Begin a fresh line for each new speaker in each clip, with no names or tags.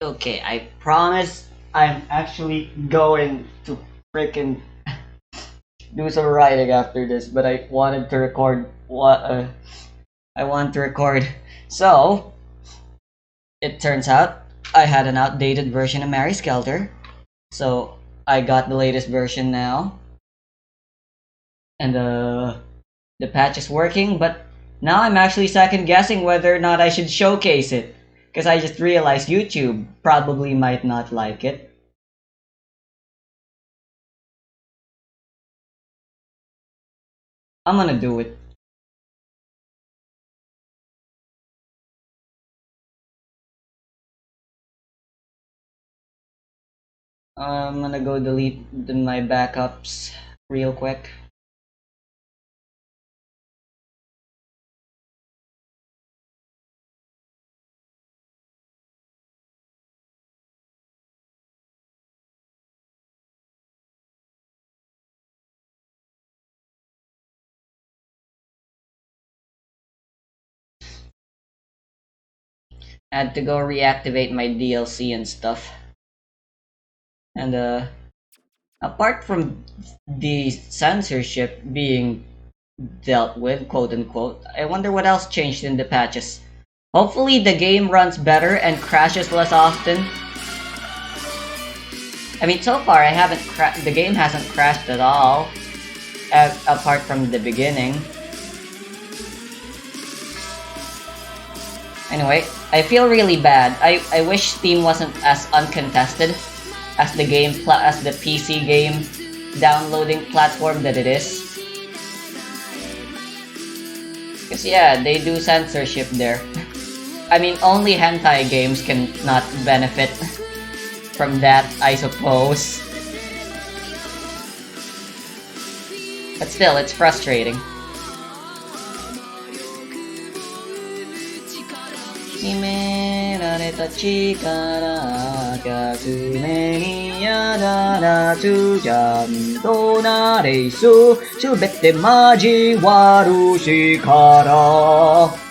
Okay, I promise I'm actually going to freaking do some writing after this, but I wanted to record what I want to record. So, it turns out I had an outdated version of Mary Skelter. So, I got the latest version now. And the patch is working, but now I'm actually second guessing whether or not I should showcase it. Because I just realized YouTube probably might not like it. I'm gonna do it. I'm gonna go delete my backups real quick. I had to go reactivate my DLC and stuff. And apart from the censorship being dealt with, quote unquote, I wonder what else changed in the patches. Hopefully the game runs better and crashes less often. I mean, so far the game hasn't crashed at all, apart from the beginning. Anyway, I feel really bad. I wish Steam wasn't as uncontested as as the PC game downloading platform that it is. Cause yeah, they do censorship there. I mean, only hentai games can not benefit from that, I suppose. But still, it's frustrating. 秘められた力が常にやだらつちゃんとなれすすべて交わる力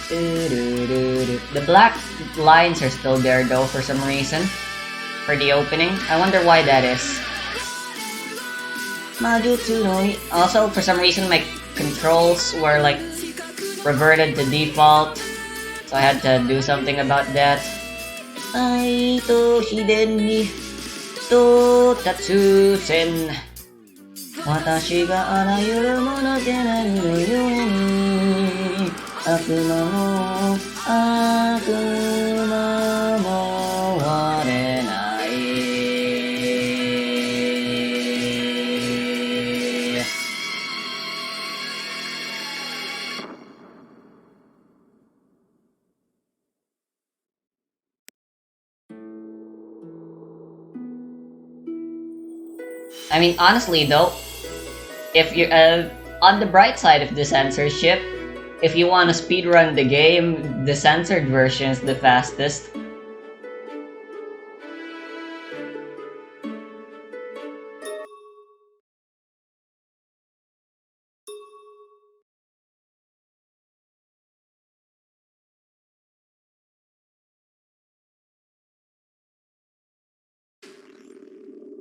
The black lines are still there though for some reason. For the opening. I wonder why that is. Also, for some reason my controls were like reverted to default. So I had to do something about that. 愛と秘伝にと達線私があらゆるものでないのように悪魔も悪魔も割れない I mean, honestly though, if you're on the bright side of the censorship, if you want to speedrun the game, the censored version is the fastest.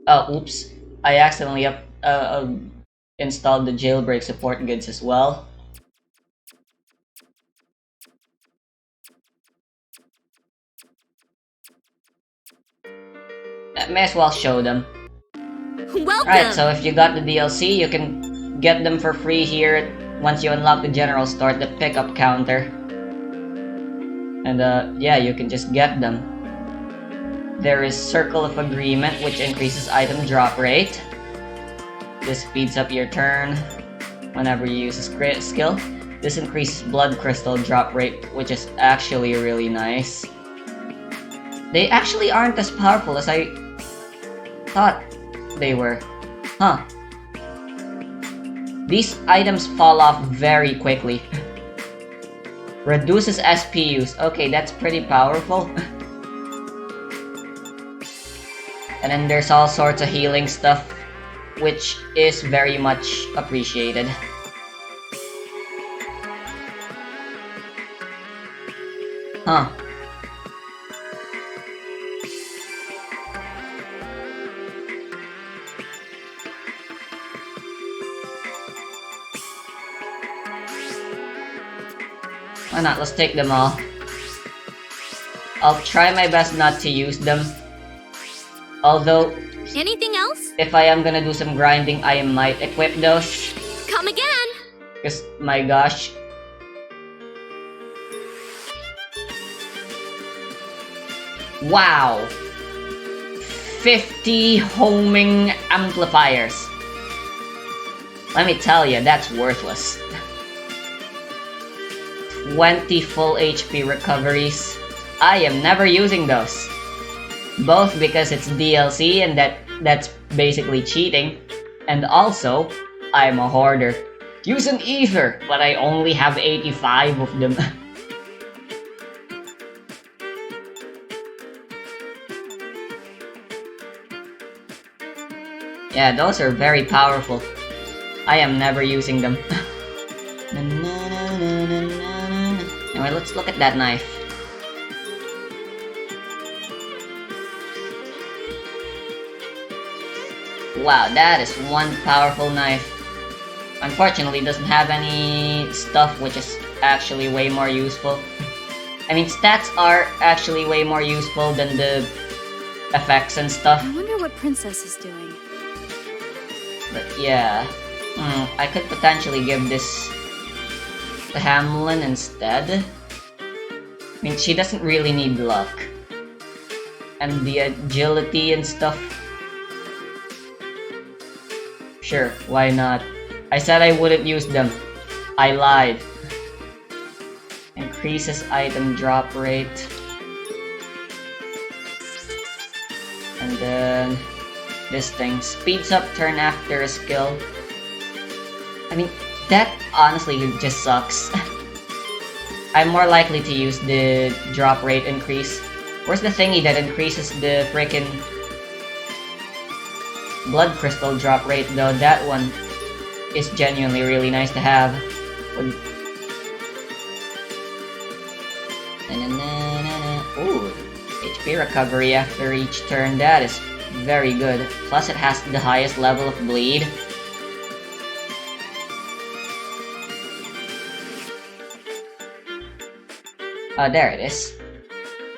Oh, oops. I accidentally installed the jailbreak support goods as well. May as well show them.
Welcome!
Right, so if you got the DLC, you can get them for free here once you unlock the general store, the pickup counter. And yeah, you can just get them. There is Circle of Agreement, which increases item drop rate. This speeds up your turn whenever you use a skill. This increases blood crystal drop rate, which is actually really nice. They actually aren't as powerful as I thought they were. Huh. These items fall off very quickly. Reduces SP use. Okay, that's pretty powerful. And then there's all sorts of healing stuff, which is very much appreciated. Huh. Why not? Let's take them all. I'll try my best not to use them. Although,
Anything else?
if I am gonna do some grinding, I might equip those.
Come again!
Because, my gosh. Wow! 50 homing amplifiers. Let me tell you, that's worthless. 20 full HP recoveries. I am never using those. Both because it's DLC and that's basically cheating. And also, I'm a hoarder. Use an ether, but I only have 85 of them. Yeah, those are very powerful. I am never using them. Anyway, let's look at that knife. Wow, that is one powerful knife. Unfortunately, it doesn't have any stuff which is actually way more useful. I mean, stats are actually way more useful than the effects and stuff.
I wonder what Princess is doing.
But yeah, I could potentially give this to Hamlin instead. I mean, she doesn't really need luck. And the agility and stuff. Sure, why not? I said I wouldn't use them. I lied. Increases item drop rate. And then this thing speeds up turn after a skill. I mean, that honestly just sucks. I'm more likely to use the drop rate increase. Where's the thingy that increases the frickin' blood crystal drop rate though? That one is genuinely really nice to have. Ooh, HP recovery after each turn, that is very good. Plus it has the highest level of bleed. There it is.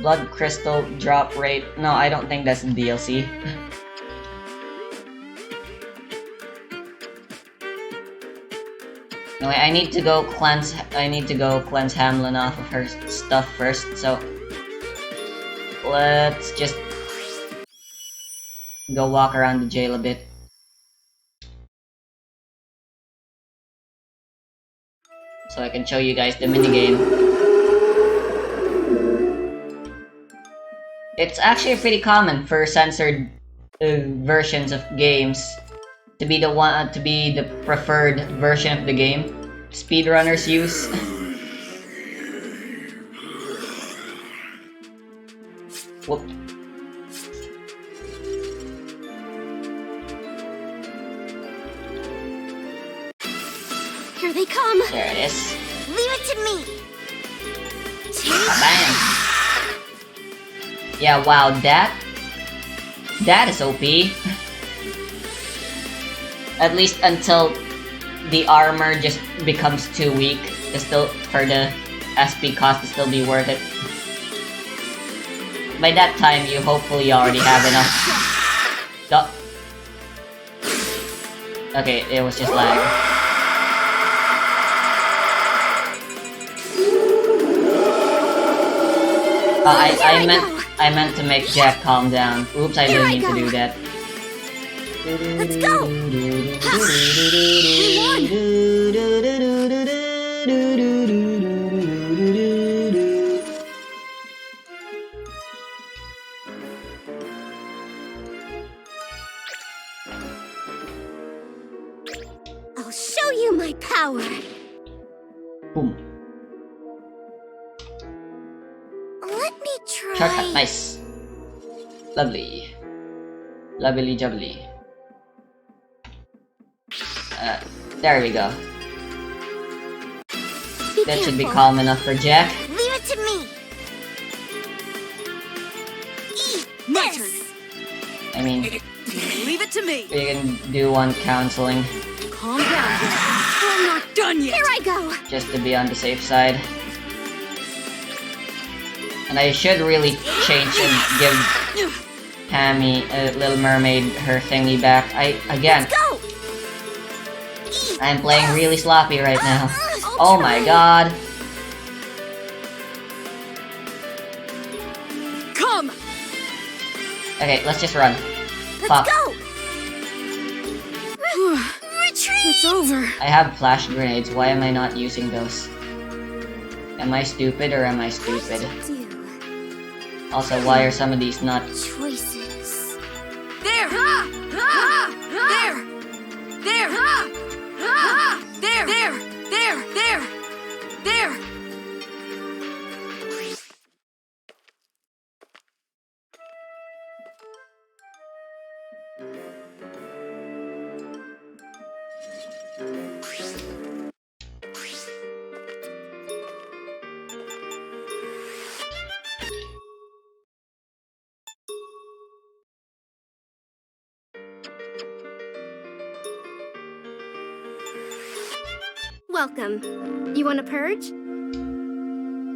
Blood crystal drop rate. No, I don't think that's DLC. Anyway, I need to go cleanse Hamlin off of her stuff first, so let's just go walk around the jail a bit. So I can show you guys the minigame. It's actually pretty common for censored versions of games to be the preferred version of the game speedrunners use. Whoop.
Here they come!
There it is.
Leave it to me!
Bam! Yeah, wow, that is OP. At least until the armor just becomes too weak for the SP cost to still be worth it. By that time, you hopefully already have enough. Okay, it was just lag. I meant to make Jack calm down. Oops, I didn't mean to do that.
Let's go! We won! I'll show show you my power.
Boom.
Let me try.
Shortcut, nice. Lovely. Lovely jubbly. There we go. That should be calm enough for Jack.
Leave it to me. Eat this.
I mean,
Leave it to me.
we can do one counseling
Calm down. I'm not done yet.
Here I go.
just to be on the safe side. And I should really change and give Pammy, Little Mermaid, her thingy back. Again,
Go.
I'm playing really sloppy right now.
I'll
Oh my
try.
god.
Come.
Okay, let's just run.
Let's
Pop.
go. Retreat.
It's over.
I have flash grenades. Why am I not using those? Am I stupid or am I stupid?
Do
Also, why are some of these not...
choices.
There. There. There. There. There. There. There.
Welcome. You want to purge?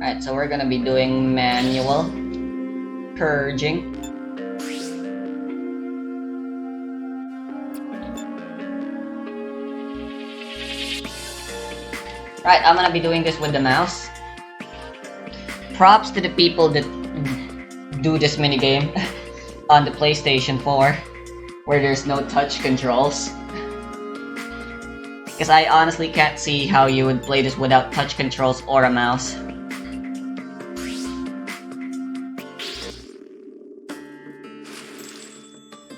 Alright, so we're gonna be doing manual purging. Right, I'm gonna be doing this with the mouse. Props to the people that do this minigame on the PlayStation 4, where there's no touch controls. Because I honestly can't see how you would play this without touch controls or a mouse.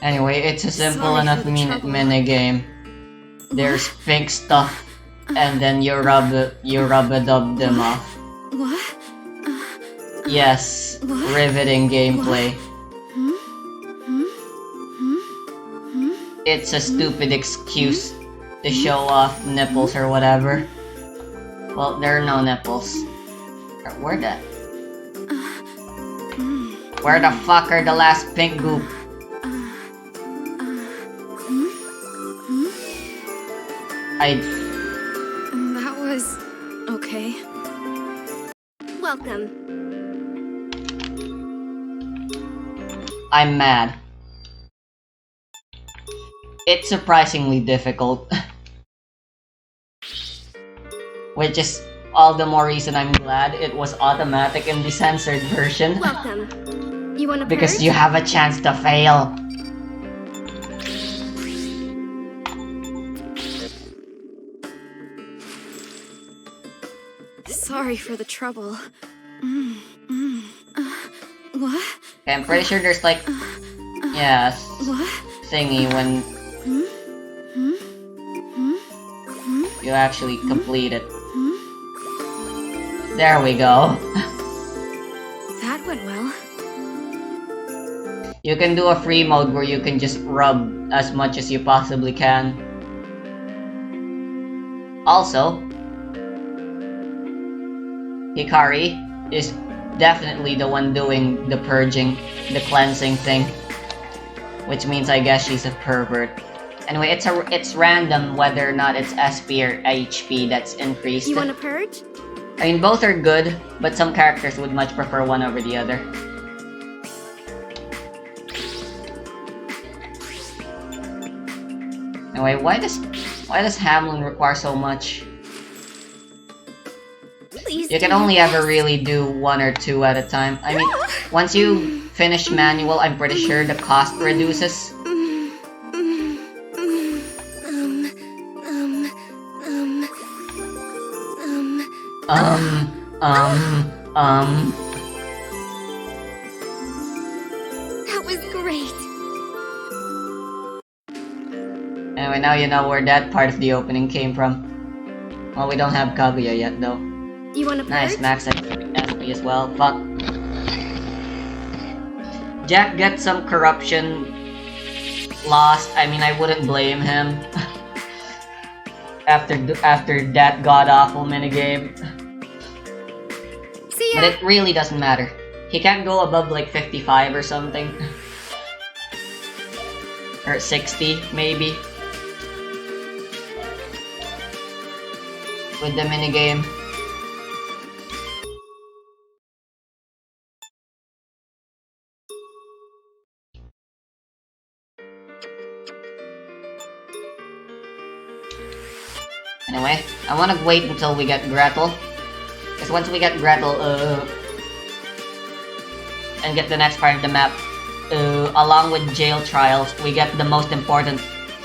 Anyway, it's a simple
Sorry
enough
for the trouble.
minigame. There's pink stuff, and then you rub-a-dub them off.
What?
Yes,
What?
riveting gameplay. It's a stupid excuse to show off nipples or whatever. Well, there are no nipples. Where the... Where the fuck are the last pink goop?
That was okay. Welcome.
I'm mad. It's surprisingly difficult. Which is all the more reason I'm glad it was automatic in the censored version.
Welcome. You want to
Because
purge?
you have a chance to fail.
Sorry for the trouble. What?
Okay, I'm pretty sure there's like... Yeah,
What?
thingy when you actually complete it. There we go.
That went well.
You can do a free mode where you can just rub as much as you possibly can. Also, Hikari is definitely the one doing the purging, the cleansing thing. Which means I guess she's a pervert. Anyway, it's random whether or not it's SP or HP that's increased.
You want to purge?
I mean, both are good, but some characters would much prefer one over the other. Anyway, why does Hamlin require so much?
Please.
You can
do
only
your
ever
best.
really do one or two at a time. I mean, once you finish manual, I'm pretty sure the cost reduces.
That was great.
Anyway, now you know where that part of the opening came from. Well, we don't have Kaguya yet, though.
You want to
Nice,
purge?
Max asked me as well. Fuck. Jack gets some corruption lost. I mean, I wouldn't blame him. after that god-awful minigame.
See ya.
But it really doesn't matter. He can't go above like 55 or something. Or 60, maybe. With the minigame. Anyway, I wanna wait until we get Gretel. Because once we get Gretel, and get the next part of the map, along with jail trials, we get the most important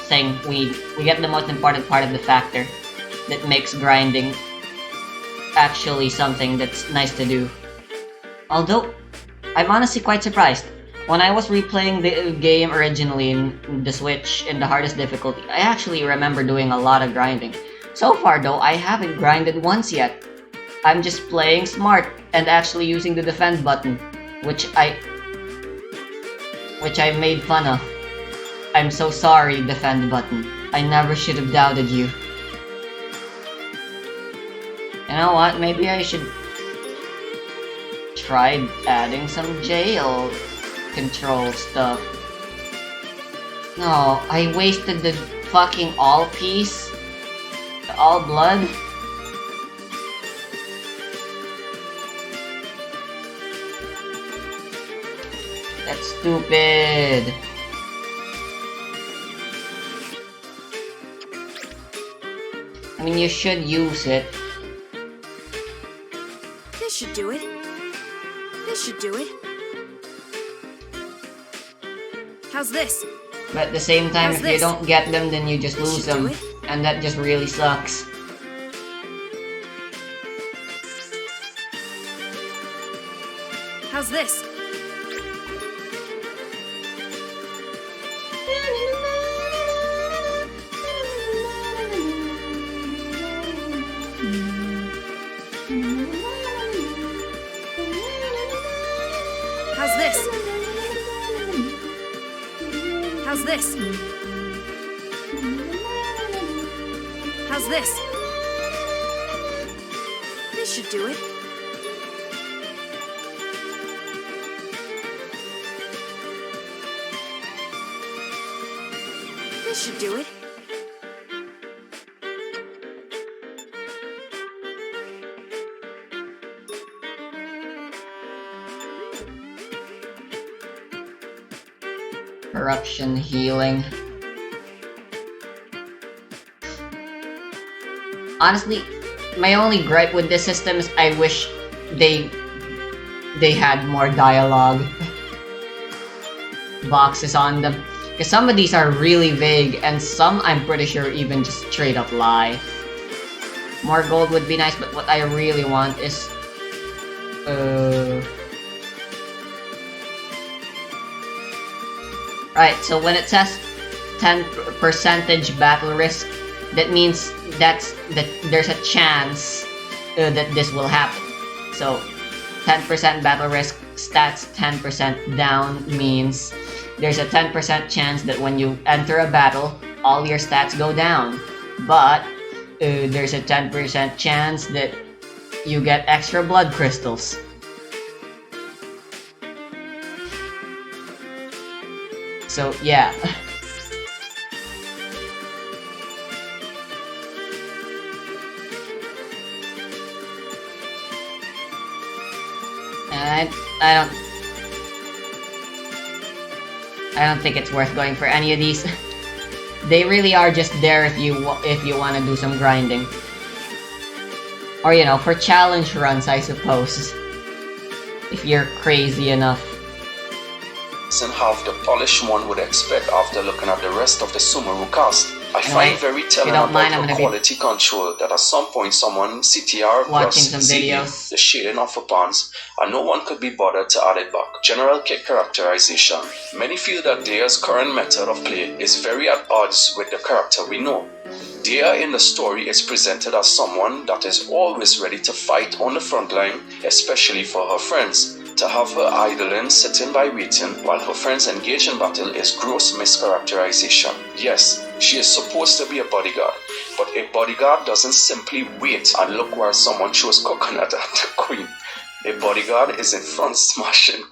thing. We get the most important part of the factor that makes grinding actually something that's nice to do. Although, I'm honestly quite surprised. When I was replaying the game originally in the Switch in the hardest difficulty, I actually remember doing a lot of grinding. So far though, I haven't grinded once yet. I'm just playing smart and actually using the defend button, which I made fun of. I'm so sorry, defend button. I never should have doubted you. You know what, maybe I should try adding some jail control stuff. No, I wasted the fucking all piece. The all blood. That's stupid. I mean, you should use it.
This should do it. This should do it. How's this?
But at the same time,
How's
if you
this?
don't get them, then you just
This
lose
should do
them.
it.
And that just really sucks.
How's this? How's this? How's this? How's this? This should do it. This should do it.
Corruption healing. Honestly, my only gripe with this system is I wish they had more dialogue boxes on them. Because some of these are really vague, and some I'm pretty sure even just straight up lie. More gold would be nice, but what I really want is right, so when it says 10% battle risk, that means that there's a chance that this will happen. So 10% battle risk, stats 10% down means there's a 10% chance that when you enter a battle, all your stats go down. But there's a 10% chance that you get extra blood crystals. So yeah. And I don't think it's worth going for any of these. They really are just there if you want to do some grinding. Or you know, for challenge runs, I suppose. If you're crazy enough.
And have the polished one would expect after looking at the rest of the Sumeru cast. I find very
if you
telling
don't
about
mind, I'm
her
gonna be
quality control that at some point someone CTR
watching
plus
some
CD,
videos.
the shading of her pants, and no one could be bothered to add it back. General kit characterization. Many feel that Daya's current method of play is very at odds with the character we know. Daya in the story is presented as someone that is always ready to fight on the front line, especially for her friends. To have her idling, sitting by waiting, while her friends engage in battle is gross mischaracterization. Yes, she is supposed to be a bodyguard, but a bodyguard doesn't simply wait and look while someone throws coconut at the queen. A bodyguard is in front smashing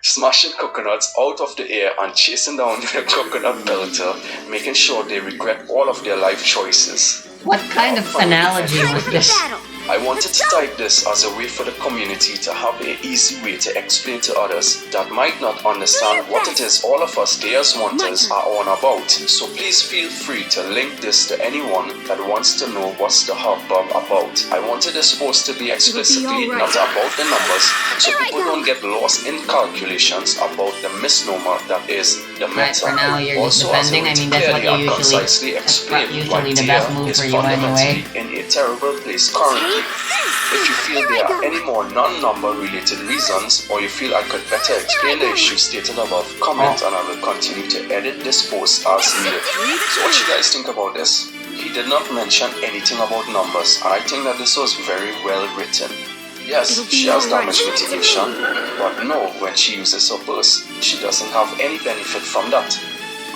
smashing coconuts out of the air and chasing down the coconut pelter, making sure they regret all of their life choices.
What kind of analogy was this?
I wanted to type this as a way for the community to have an easy way to explain to others that might not understand what it is all of us Daya's Wanters are on about. So please feel free to link this to anyone that wants to know what's the hubbub about. I wanted this post to be explicitly not about the numbers, so people don't get lost in calculations about the misnomer that is the
Right,
meta.
for now you're just
Also, as a
defending.
way
I
to
mean, that's what
clearly
you
and
usually.
concisely
That's
explain
usually
why
the best
Daya
move
is
for you anyway.
fundamentally in a terrible place currently. If you feel there are any more non-number related reasons, or you feel I could better explain the issue stated above, comment and I will continue to edit this post as needed. So what you guys think about this? He did not mention anything about numbers, and I think that this was very well written. Yes, she has damage mitigation, but no, when she uses her burst, she doesn't have any benefit from that.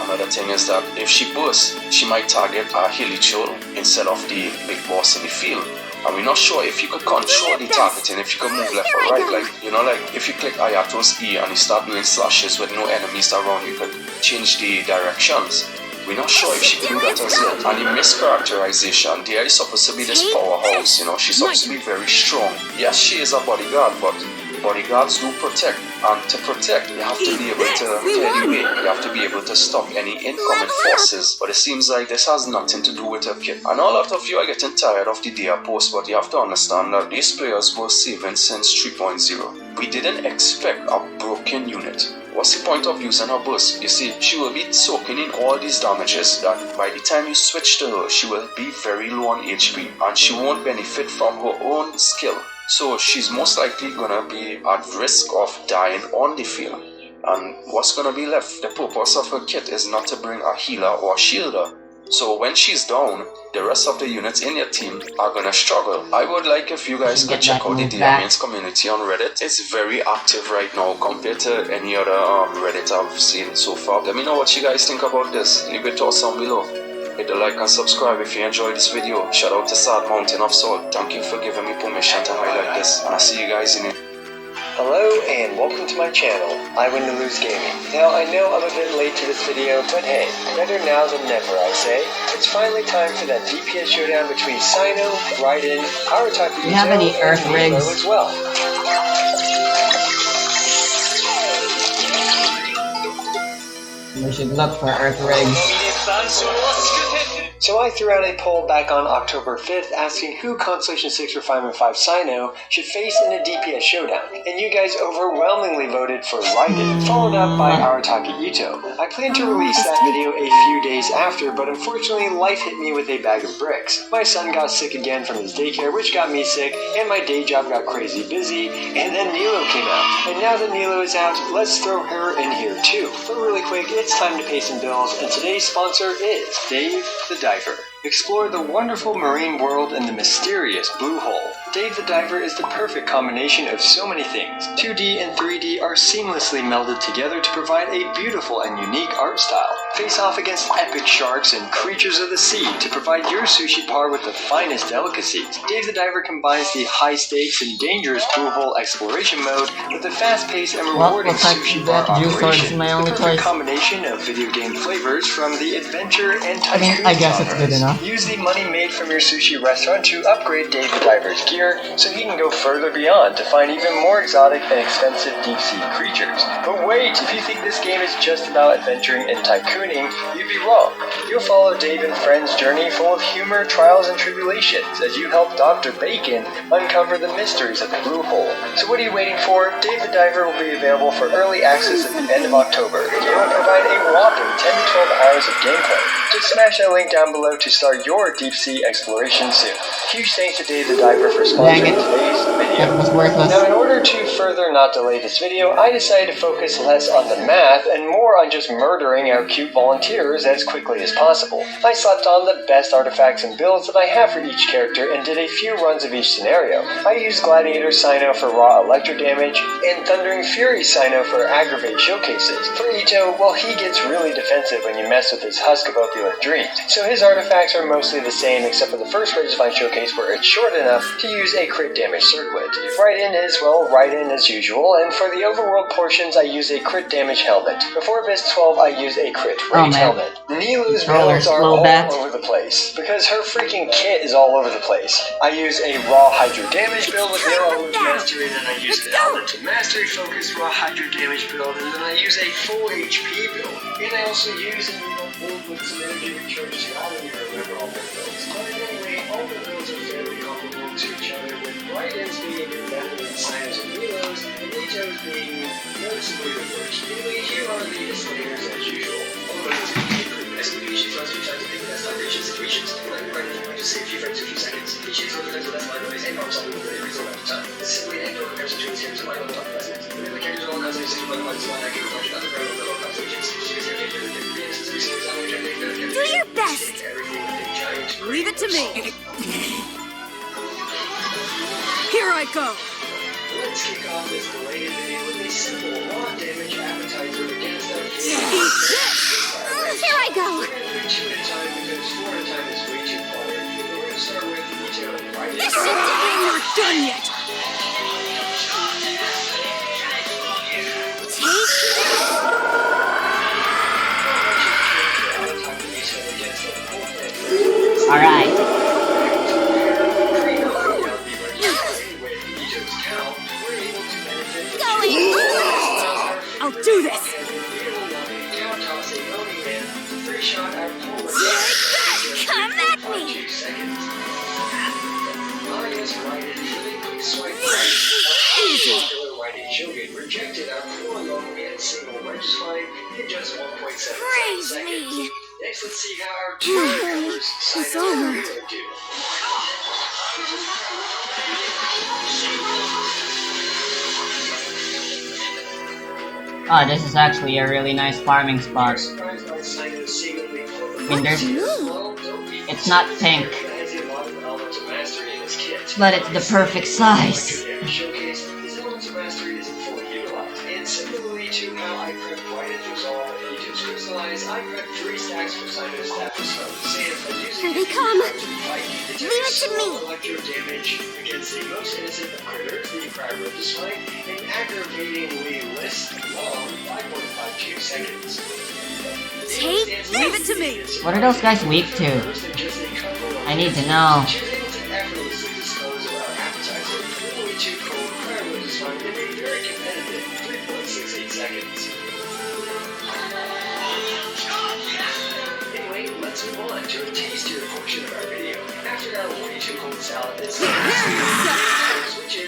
Another thing is that if she bursts, she might target a Hilichurl instead of the big boss in the field. And we're not sure if you could control the targeting, if you could move left or right. Like, you know, like if you click Ayato's E and you start doing slashes with no enemies around, you could change the directions. We're not sure if she could do that as well. And the mischaracterization, Daya is supposed to be this powerhouse, you know, she's supposed to be very strong. Yes, she is a bodyguard, but bodyguards do protect, and to protect, you have to be able to clear the way. You have to be able to stop any incoming forces. But it seems like this has nothing to do with her kit. And a lot of you are getting tired of the Daya post, but you have to understand that these players were saving since 3.0. We didn't expect a broken unit. What's the point of using her burst? You see, she will be soaking in all these damages that by the time you switch to her, she will be very low on HP and she won't benefit from her own skill. So she's most likely gonna be at risk of dying on the field. And what's gonna be left? The purpose of her kit is not to bring a healer or a shielder. So when she's down, the rest of the units in your team are gonna struggle. I would like if you guys could check out the Daya community on Reddit. It's very active right now compared to any other Reddit I've seen so far. Let me know what you guys think about this. Leave your thoughts down below. Hit the like and subscribe if you enjoyed this video. Shout out to Sad Mountain of Salt. Thank you for giving me permission to highlight this. And I'll see you guys in it.
Hello and welcome to my channel, I Win to Lose Gaming. Now I know I'm a bit late to this video, but hey, better now than never I say. It's finally time for that DPS showdown between Sino, Raiden, Arataki,
Do you have any Earth
and
rigs?
Nemo as well.
We should look for Earth rigs.
So I threw out a poll back on October 5th asking who Constellation 6 Refinement 5 Sino should face in a DPS showdown, and you guys overwhelmingly voted for Raiden, followed up by Arataki Ito. I planned to release that video a few days after, but unfortunately life hit me with a bag of bricks. My son got sick again from his daycare, which got me sick, and my day job got crazy busy, and then Nilo came out. And now that Nilo is out, let's throw her in here too. But really quick, it's time to pay some bills, and today's sponsor is Dave the Diver. Explore the wonderful marine world and the mysterious blue hole. Dave the Diver is the perfect combination of so many things. 2D and 3D are seamlessly melded together to provide a beautiful and unique art style. Face off against epic sharks and creatures of the sea to provide your sushi par with the finest delicacies. Dave the Diver combines the high stakes and dangerous blue hole exploration mode with the fast-paced and rewarding sushi bar operation. The perfect combination of video game flavors from the adventure and tycoon
I guess it's good enough.
Use the money made from your sushi restaurant to upgrade Dave the Diver's gear so he can go further beyond to find even more exotic and expensive deep-sea creatures. But wait, if you think this game is just about adventuring and tycooning, you'd be wrong. You'll follow Dave and friends' journey full of humor, trials, and tribulations as you help Dr. Bacon uncover the mysteries of the blue hole. So what are you waiting for? Dave the Diver will be available for early access at the end of October. It will provide a whopping 10 to 12 hours of gameplay. Just smash that link down below to start your deep sea exploration soon. Huge thanks to Dave the Diver for
Dang
sponsoring
it.
today's video.
That was worthless.
Now, in order to further not delay this video, I decided to focus less on the math and more on just murdering our cute volunteers as quickly as possible. I slapped on the best artifacts and builds that I have for each character and did a few runs of each scenario. I used Gladiator Sino for raw electro damage and Thundering Fury Sino for aggravate showcases. For Ito, well, he gets really defensive when you mess with his Husk of Opulent Dreams, so his artifacts are mostly the same except for the first Redefine showcase where it's short enough to use a crit damage circlet. Raiden is, well, Raiden as usual, and for the overworld portions I use a crit damage helmet. Before Abyss 12 I use a crit rage helmet. Nilu's builds are all over the place, because her freaking kit is all over the place. I use a raw Hydro damage build with no element mastery, and then I use an element to mastery focus raw Hydro damage build, and then I use a full HP build. And I also use a build with some energy recharge, so I don't even remember all the builds. But anyway, all the builds are fairly comparable to each other, with Raiden's being better than Sinos and Milos, and Ito's being noticeably the worst. Anyway, here are the disclaimers as usual. Although it's SPP runs 2 times a day, that's not reaching situations. Like Raiden, I just say a few frames a few seconds. Each is over the best line of his and problem solving with every single time. This is simply an anecdote comparison between his characters and my own top lessons. The characters are all constantly saying one point one, I can reflect other parallels of all constellations.
Do your best! Leave it to me! Here I go!
Let's kick off this related video with a simple raw damage appetizer against our
Eat this! Here I go!
We're going to do 2 at a time because 4 at a time is way too far. We're going to start with Ito and Raiden.
This shit ain't not done yet! Take this!
Alright.
Going! I'll do this! Come at me! Easy!
Shogun rejected our poor long and single Registline in just 1.7
Praise
seconds.
me!
Next, let's see how our two members
It's
Sino
over.
and Ito do.
Oh, this is actually a really nice farming spot.
Surprised by Sino's seemingly
I mean, there's,
well, don't be
it's not pink,
has a lot of elements of mastery in his kit.
but it's the perfect size.
Showcase, his elements of mastery isn't fully utilized. And similarly to how I prep Raiden's Resolve and Ito's Crystallize, I prep 3 stacks for Sino's Staff of Smoke. Sans by using
Here they come.
Leave
it to me.
Electro damage against the most innocent of critters, the Cryo Display, and aggravatingly less long 5.52 seconds.
Take this! Leave it to me!
What are those guys weak to? I need to know.
Anyway, let's move on to a tastier portion of our video. After our way too cold salad, this switches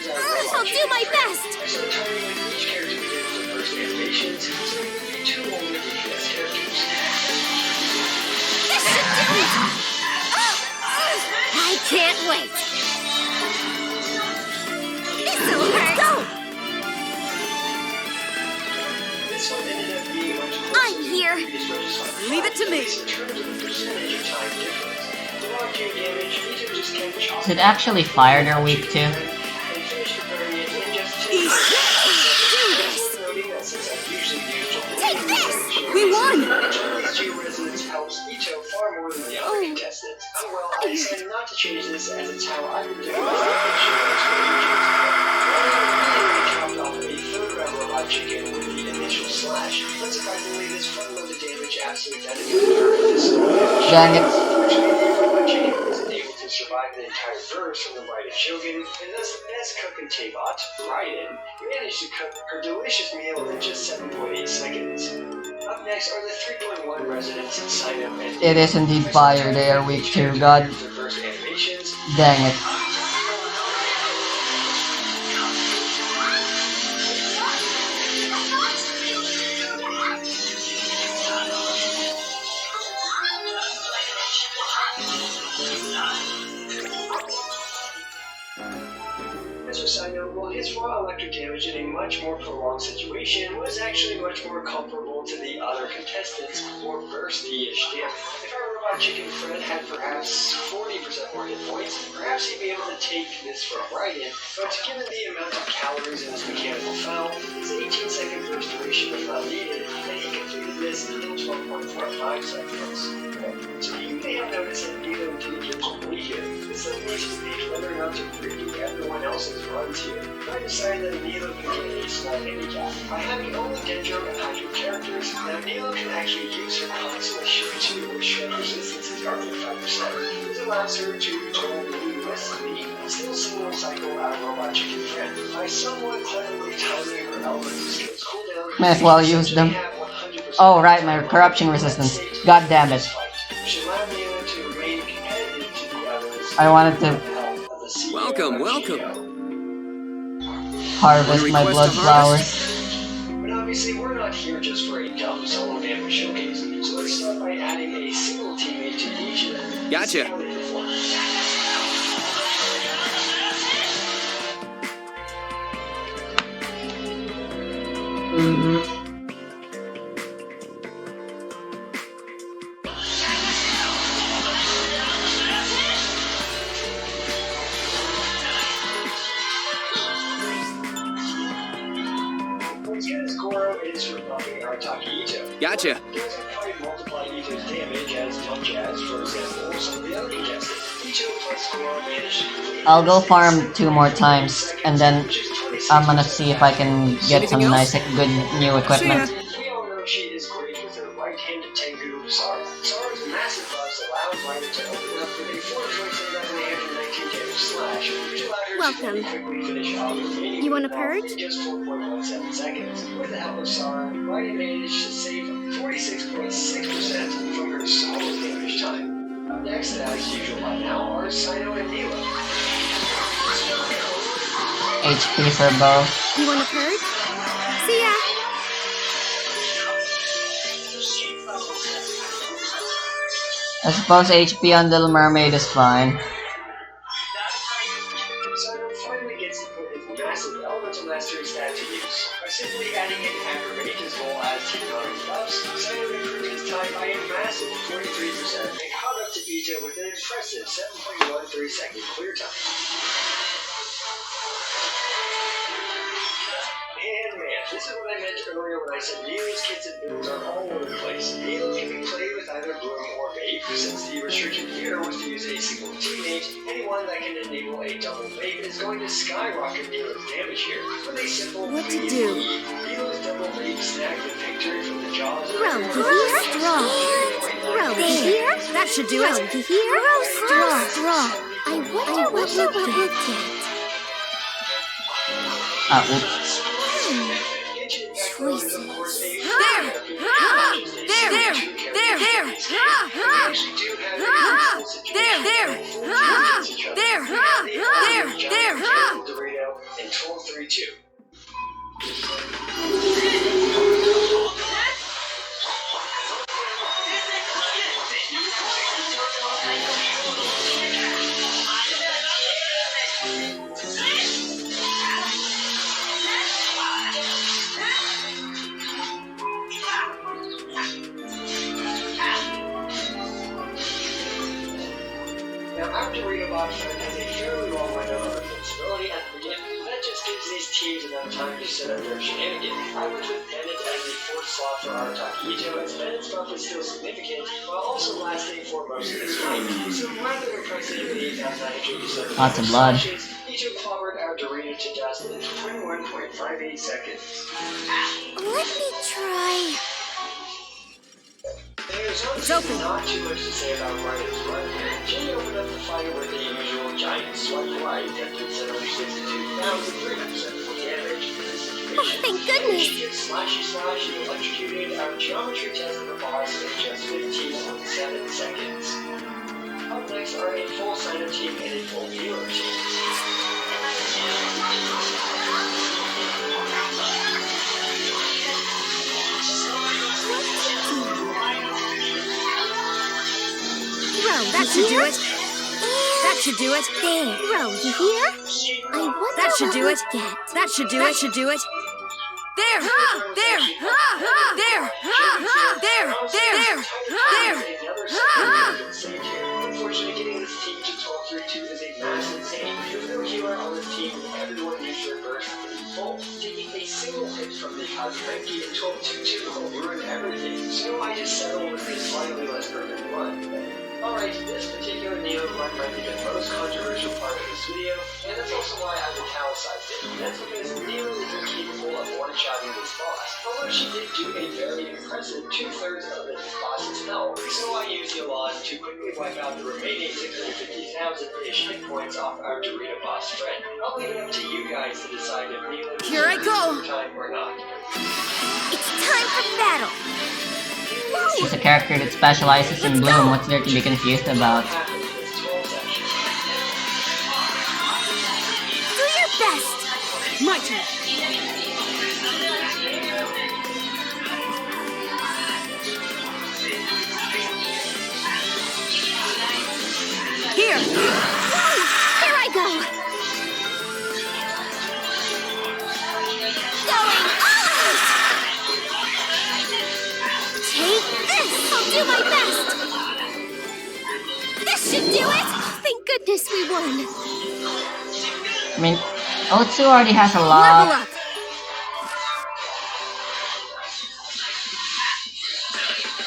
our
I'll do my best!
So timing with each character begins with the first animations, so we will be 2 only DPS characters.
This should do it! I can't wait! This'll hurt! Go!
This one ended up being much
I'm here! Leave it to me!
in terms of the percentage of time difference. The raw Q damage, Ito just kept chopping
Is it actually fire they're weak to?
and finished the variant in just 10
Eat
seconds.
Do this!
Noting that since I've usually used
Take this! We won!
each of these 2 residents helps Ito far more than the other contestants. Oh well, I decided not to change this as it's how I would do it. Chopped off a third round robot chicken with the initial slash. Unsurprisingly, this front-loaded damage absolutely devastated this
Dang it.
Unfortunately, the robot chicken isn't able to survive the entire burst from the Raiden Shogun, and thus the best cook in K-Bot, Raiden, managed to cook her delicious meal in just 7.8 seconds. Up next are the 3.1 residents, Sino and
It is indeed fire they are weak to, god.
reverse animations.
Dang it.
As a side note, while his raw electric damage in a much more prolonged situation was actually much more comparable to the other contestants' more bursty-ish damage. If our robot chicken friend had perhaps 40% more hit points, perhaps he'd be able to take this from Raiden, but given the amount of calories in his mechanical foul, his 18-second burst duration was not needed, and he completed this in 12.45 seconds. So you may have noticed that Nilo didn't get to lead here. This led me to debate whether or not to redo everyone else's runs here. I decided that Nilo can get a small handicap. By having only Dendro and Hydro characters, now Nilo can actually use her constant Shield 2, which shred resistance is roughly 5%. This allows her to totally miss me, still single cycle our robot chicken friend. By somewhat cleverly timing her elemental skills cooldown,
Might as well use them. Oh right, my corruption resistance. God damn it. I wanted to
Welcome.
harvest my blood flowers.
But obviously we're not here just for a dumb solo damage showcase, so let's start by adding a single teammate to each of them.
Gotcha. Gotcha.
Doesn't quite multiply Ito's damage as much as, for example, some of the other contestants. Ito plus Goro managed to
I'll go farm 2 more times, and then I'm gonna see if I can get some nice, good new equipment.
We all know she is great with her right-handed Tengu, Sara. Sara's massive buffs allowed Raiden to open up with a 427,819 damage slash, which allowed her
Welcome.
to quickly finish off the remaining
You want a
battle
purge?
in just 4.17 seconds. With the help of Sara, Raiden managed to save 46.6% from her solo damage time. Up next, as usual by now, are Sino and Nilo.
HP for both.
You want a purge? See ya!
I suppose HP on Little Mermaid is fine.
Sino finally gets to put his massive elemental mastery stat to use. By simply adding in aggravate as well as T9 buffs, Sino improved his time by a massive 43% and caught up to Ito with an impressive 7.13 second clear time. And man, this is what I meant earlier when I said Nilo's kits and builds are all over the place. Nilo can be played with either Bloom or Vape, since the restriction here was to use a single teammate. Anyone that can enable a double Vape is going to skyrocket Nilo's damage here. With a simple
What to
V
do?
and E, Nilo's double Vape snagged the victory from the jaws of
Throw to here, straw. Throw to here. That should do it. Throw to here, straw. I wonder what would get.
Oops.
Choices.
And 12-3-2. Now, our Dorito Box friend has a fairly long window of invincibility at the beginning. That just gives these teams enough time to set up their shenanigans. I went with Bennett as the fourth slot for our Ito, as Bennett's buff is still significant, while also lasting for most of his fight. So rather impressive in 8,987
Lots of blood.
Ito clobbered our Dorito to dust in 21.58 seconds.
Let me try.
There's honestly not too much to say about Raiden's run here. Jimmy opened up the fight with the usual giant swipe right, death to 762,374 damage in this situation.
Oh, thank goodness.
She just slashy electrocuted our geometry test of the boss in just 15.7 seconds. Up next are a full sign-up team and a full healer team.
That should do it.
That should do it.
There. Bro, you hear? I wonder
That should
what
do
we'll
it.
get.
That should do it. That should do it. There! There! There! There! There!
Unfortunately, getting this team to 12-3-2 is a massive thing. There's no healer on this team, and everyone needs their burst to be full. Taking a single hit from the Kazranki in 12-2-2 will ruin everything, so I just settled with a slightly less perfect run. Alright, this particular Neo run might be the most controversial part of this video, and that's also why I've italicized it. That's because Neo isn't capable of one-shotting this boss, although she did do a very impressive 2/3 of this boss's health. So I used Yalan to quickly wipe out the remaining 650,000-ish hit points off our Dorito boss friend. I'll leave it up to you guys to decide if Neo is
Here I go.
time or not.
It's time for battle.
She's a character that specializes in bloom. What's there to be confused about?
Do your best.
My turn. Here.
Here I go. Going out. Take this. I'll do my best. This should do it. Thank goodness we won.
I mean, Otsu already has a
Level
lot
up.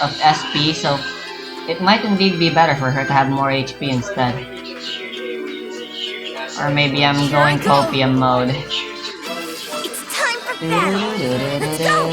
of SP, so it might indeed be better for her to have more HP instead. Or maybe I'm going copium mode.
It's time for battle. Let's go.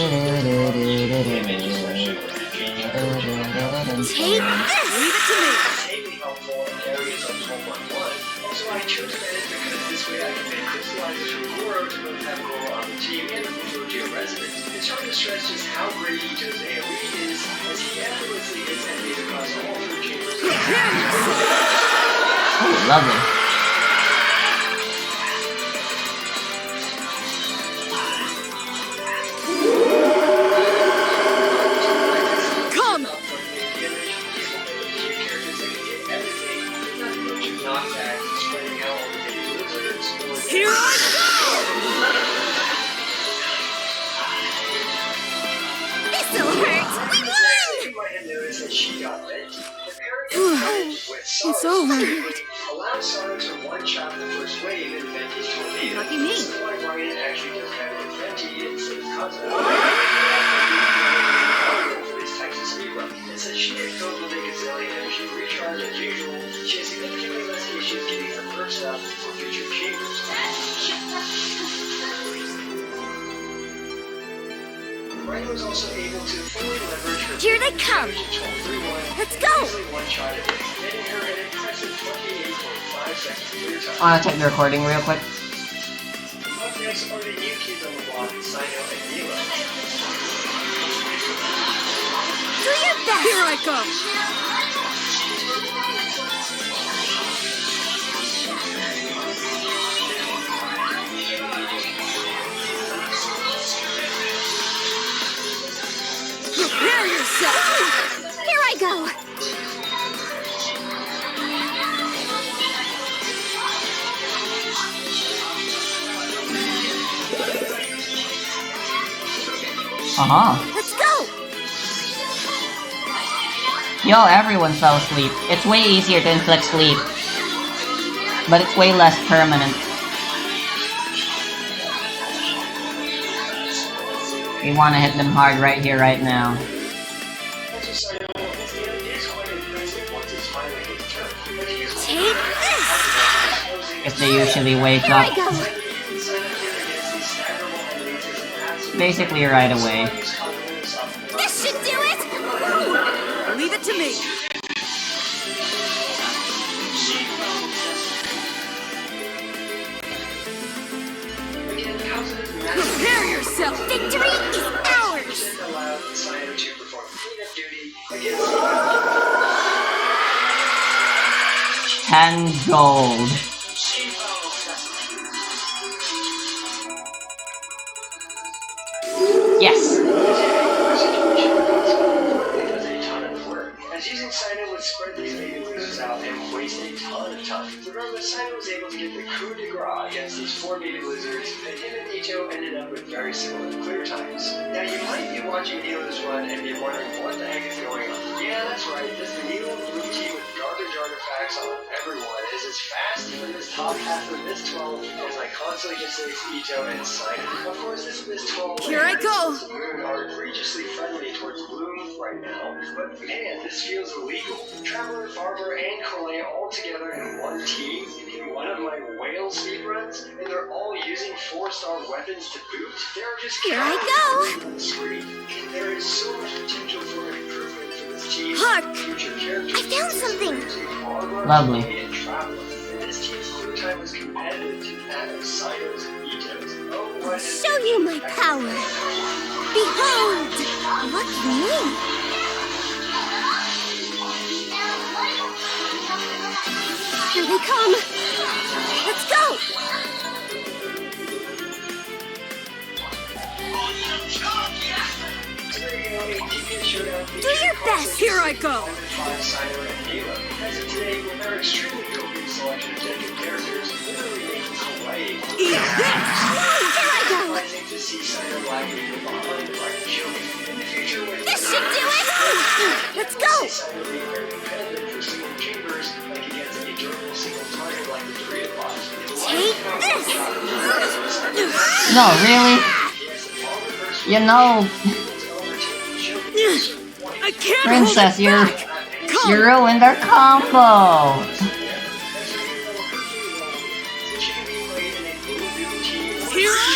Take this.
Leave it to me.
Mainly helpful in areas of 12.1. Also, I chose Bennett because this way I can make crystallizers from Goro to both have Goro on the team and the Fujio resident. It's hard to stress just how great Ito's AoE is, as he effortlessly hits enemies across all three chambers.
Oh, lovely.
Come. Here I
This'll hurt. We won.
You might have noticed that she got bent. The
go.
parent with
It's over.
allows Sonic to one-shot the first wave and Venti's tornado.
Lucky me.
This is why Ryan actually does better with Venti instead of Kaza. For this Texas speedrun. And since she is filled with a gazillion energy recharge as usual, she has significantly less issues getting her first up for future chambers. Ryan was also able to fully leverage her
Here they come.
12-3-1.
Let's go.
Easily one-shot it, netting her an impressive 28.5 seconds clear time.
I wanna check the recording real quick.
Up next are the new kids on the block, Sino and Mila.
Do your best.
Here I go. Prepare yourself.
Here I go. Let's go.
Yo, everyone fell asleep. It's way easier to inflict sleep. But it's way less permanent. We wanna hit them hard right here, right now.
Also, Sino, his game is quite impressive once his finally hits turn. But he is
Take this.
If they usually wake
Here
up.
I go.
Basically right away.
This should do it.
Leave it to me. Prepare yourself.
Victory is ours.
allowed Sino to perform cleanup duty against
10 gold. Yes!
does a ton of work. As using Sino would spread these baby losers out and waste a ton of time. Regardless, Sino was able to get the coup de grace against these 4 baby lizards, and him and Ito ended up with very similar clear times. Now, you might be watching Nelo's run and be wondering what the heck is going on. Yeah, that's right, this Nelo blue team with garbage artifacts on everyone is as fast for this top half of this 12 as my Constellation 6, Ito, and Sino. Of course, this 12
Here I go.
Moon are egregiously friendly towards Bloom right now, but man, this feels illegal. Traveler, Farmer, and Corley all together in one team in one of my whale speed runs, and they're all using 4-star weapons to boot. There are just
Here I
go. On the screen, and there is so much potential for improvement for this team.
Hark!
Future characters.
I found something.
Lovely.
And Traveler. And this team's clear time was competitive to that of Sino's and Ito's. Oh, what is
Show you my power. Behold! Look at me. Here they come. Let's go. Do your best.
Here I go.
As of today, with our extremely copious selection of deadly characters, literally making Hawaii.
Eat this!
Here I go.
Realizing to see Sino lagging behind like children. In the future, when
This should do it. Let's go.
Sino being very competitive for single chambers, like against a durable single target like the 3 of us.
Take this.
No, really? You know,
I can't
Princess,
hold it back. Come.
you ruined their combo.
Here I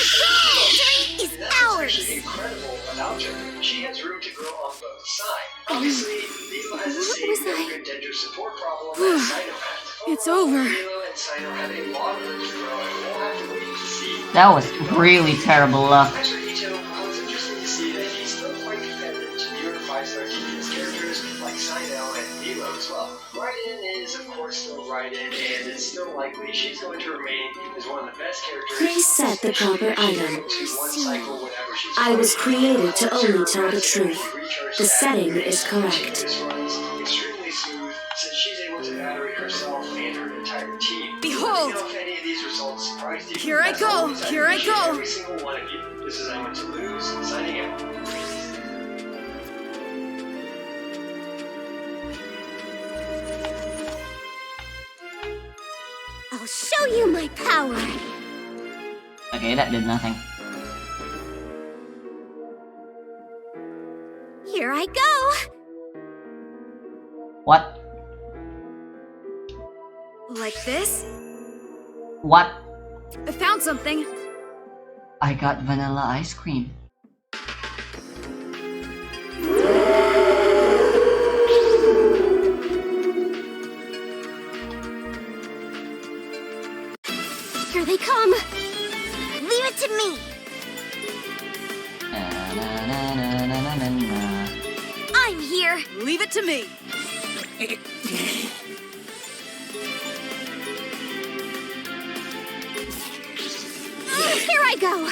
Victory is ours.
Incredible about her. She has room to grow on both sides. Obviously, Nilo has the same
was that?
no-good Dendro support problem as Sino has.
It's over.
Nilo and Sino have a lot of room to grow, and we'll have to wait to see.
That was really terrible luck.
As for Ito, it's interesting to see that he's still quite competitive to newer 5-star TPS characters like Sino and Nilo as well. Raiden is, of course, still Raiden, and it's still likely she's going to remain as one of the best characters.
Please set the proper item. I
I
was created to only tell the truth. The setting is correct.
This runs extremely smooth since she's able to battery herself and her entire team.
Behold!
You know, if any of these results surprised you,
Here I
that's
go,
always
here I
appreciate
go.
Every single one of you. This is I Want to Lose, signing out.
I'll show you my power.
Okay, that did nothing.
Here I go.
What?
Like this?
What?
I found something.
I got vanilla ice cream.
Here they come. Leave it to me.
Na, na, na, na, na, na, na.
I'm here.
Leave it to me.
Here I go.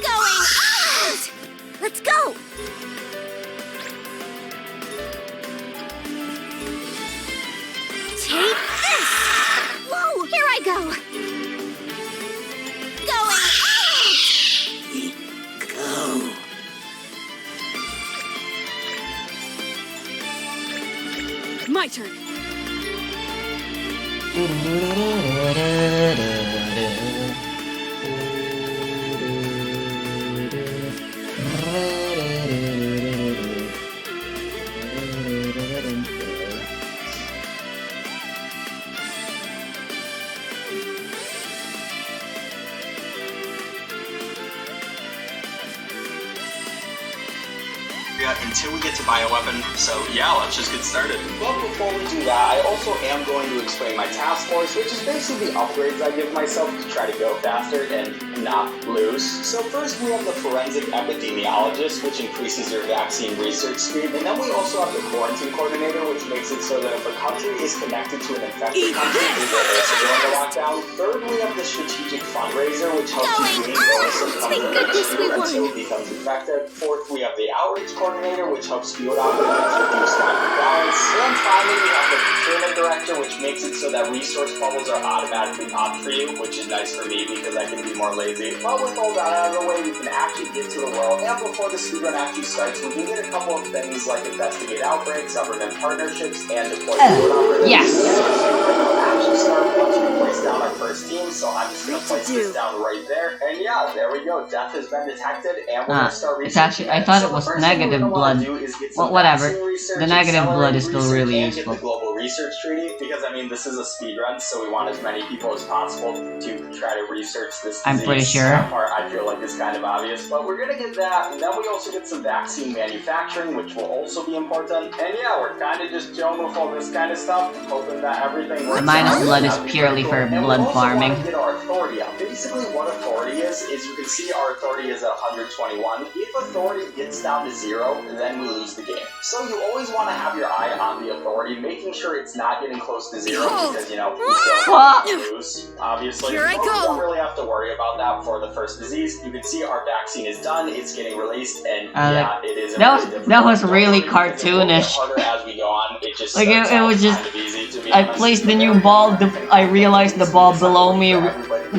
Going out. Let's go. Take this. Whoa, here I go. Going out.
My turn.
bacteria until we get to bioweapon. So yeah, let's just get started.
But before we do that, I also am going to explain my task force, which is basically the upgrades I give myself to try to go faster and not lose. So first we have the forensic epidemiologist, which increases your vaccine research speed. And then we also have the quarantine coordinator, which makes it so that if a country is connected to an infected country, they will also go into lockdown. Third, we have the strategic fundraiser, which helps you gain bonus until it becomes effective. Fourth, we have the outreach coordinator, which helps field operatives reduce non-compliance. And finally, we have the procurement director, which makes it so that resource bubbles are automatically popped for you, which is nice for me because I can be more lazy. But with all that out of the way, we can actually get to the world. And before the speedrun actually starts, we do get a couple of things like investigate outbreaks, government partnerships, and deploy field operatives.
Yes.
Actually start once we place down our first team, so I'm just going to place this down right there. And yeah, there we go. Death has been detected, and we're going to start researching.
It's actually, I thought it was negative blood. Well, whatever. The negative blood is still really useful.
The global research treaty, because I mean, this is a speed run, so we want as many people as possible to try to research this disease.
I'm pretty sure.
That part I feel like is kind of obvious, but we're gonna get that, and then we also get some vaccine manufacturing, which will also be important. And yeah, we're kind of just chilling with all this kind of stuff, hoping that everything works.
Minus blood is purely for blood farming.
Get our authority up. Basically, what authority is you can see our authority is at 121. If authority gets down to 0, then we lose the game. So you always want to have your eye on the authority, making sure it's not getting close to 0, because you know we still lose, obviously.
Here I
but
go.
we don't really have to worry about that for the first disease. You can see our vaccine is done, it's getting released, and yeah, it is.
That was really cartoonish.
As we go on, it just
like it was just.
Kind of easy, to be
I
honest.
placed the new ball. I realized the ball below me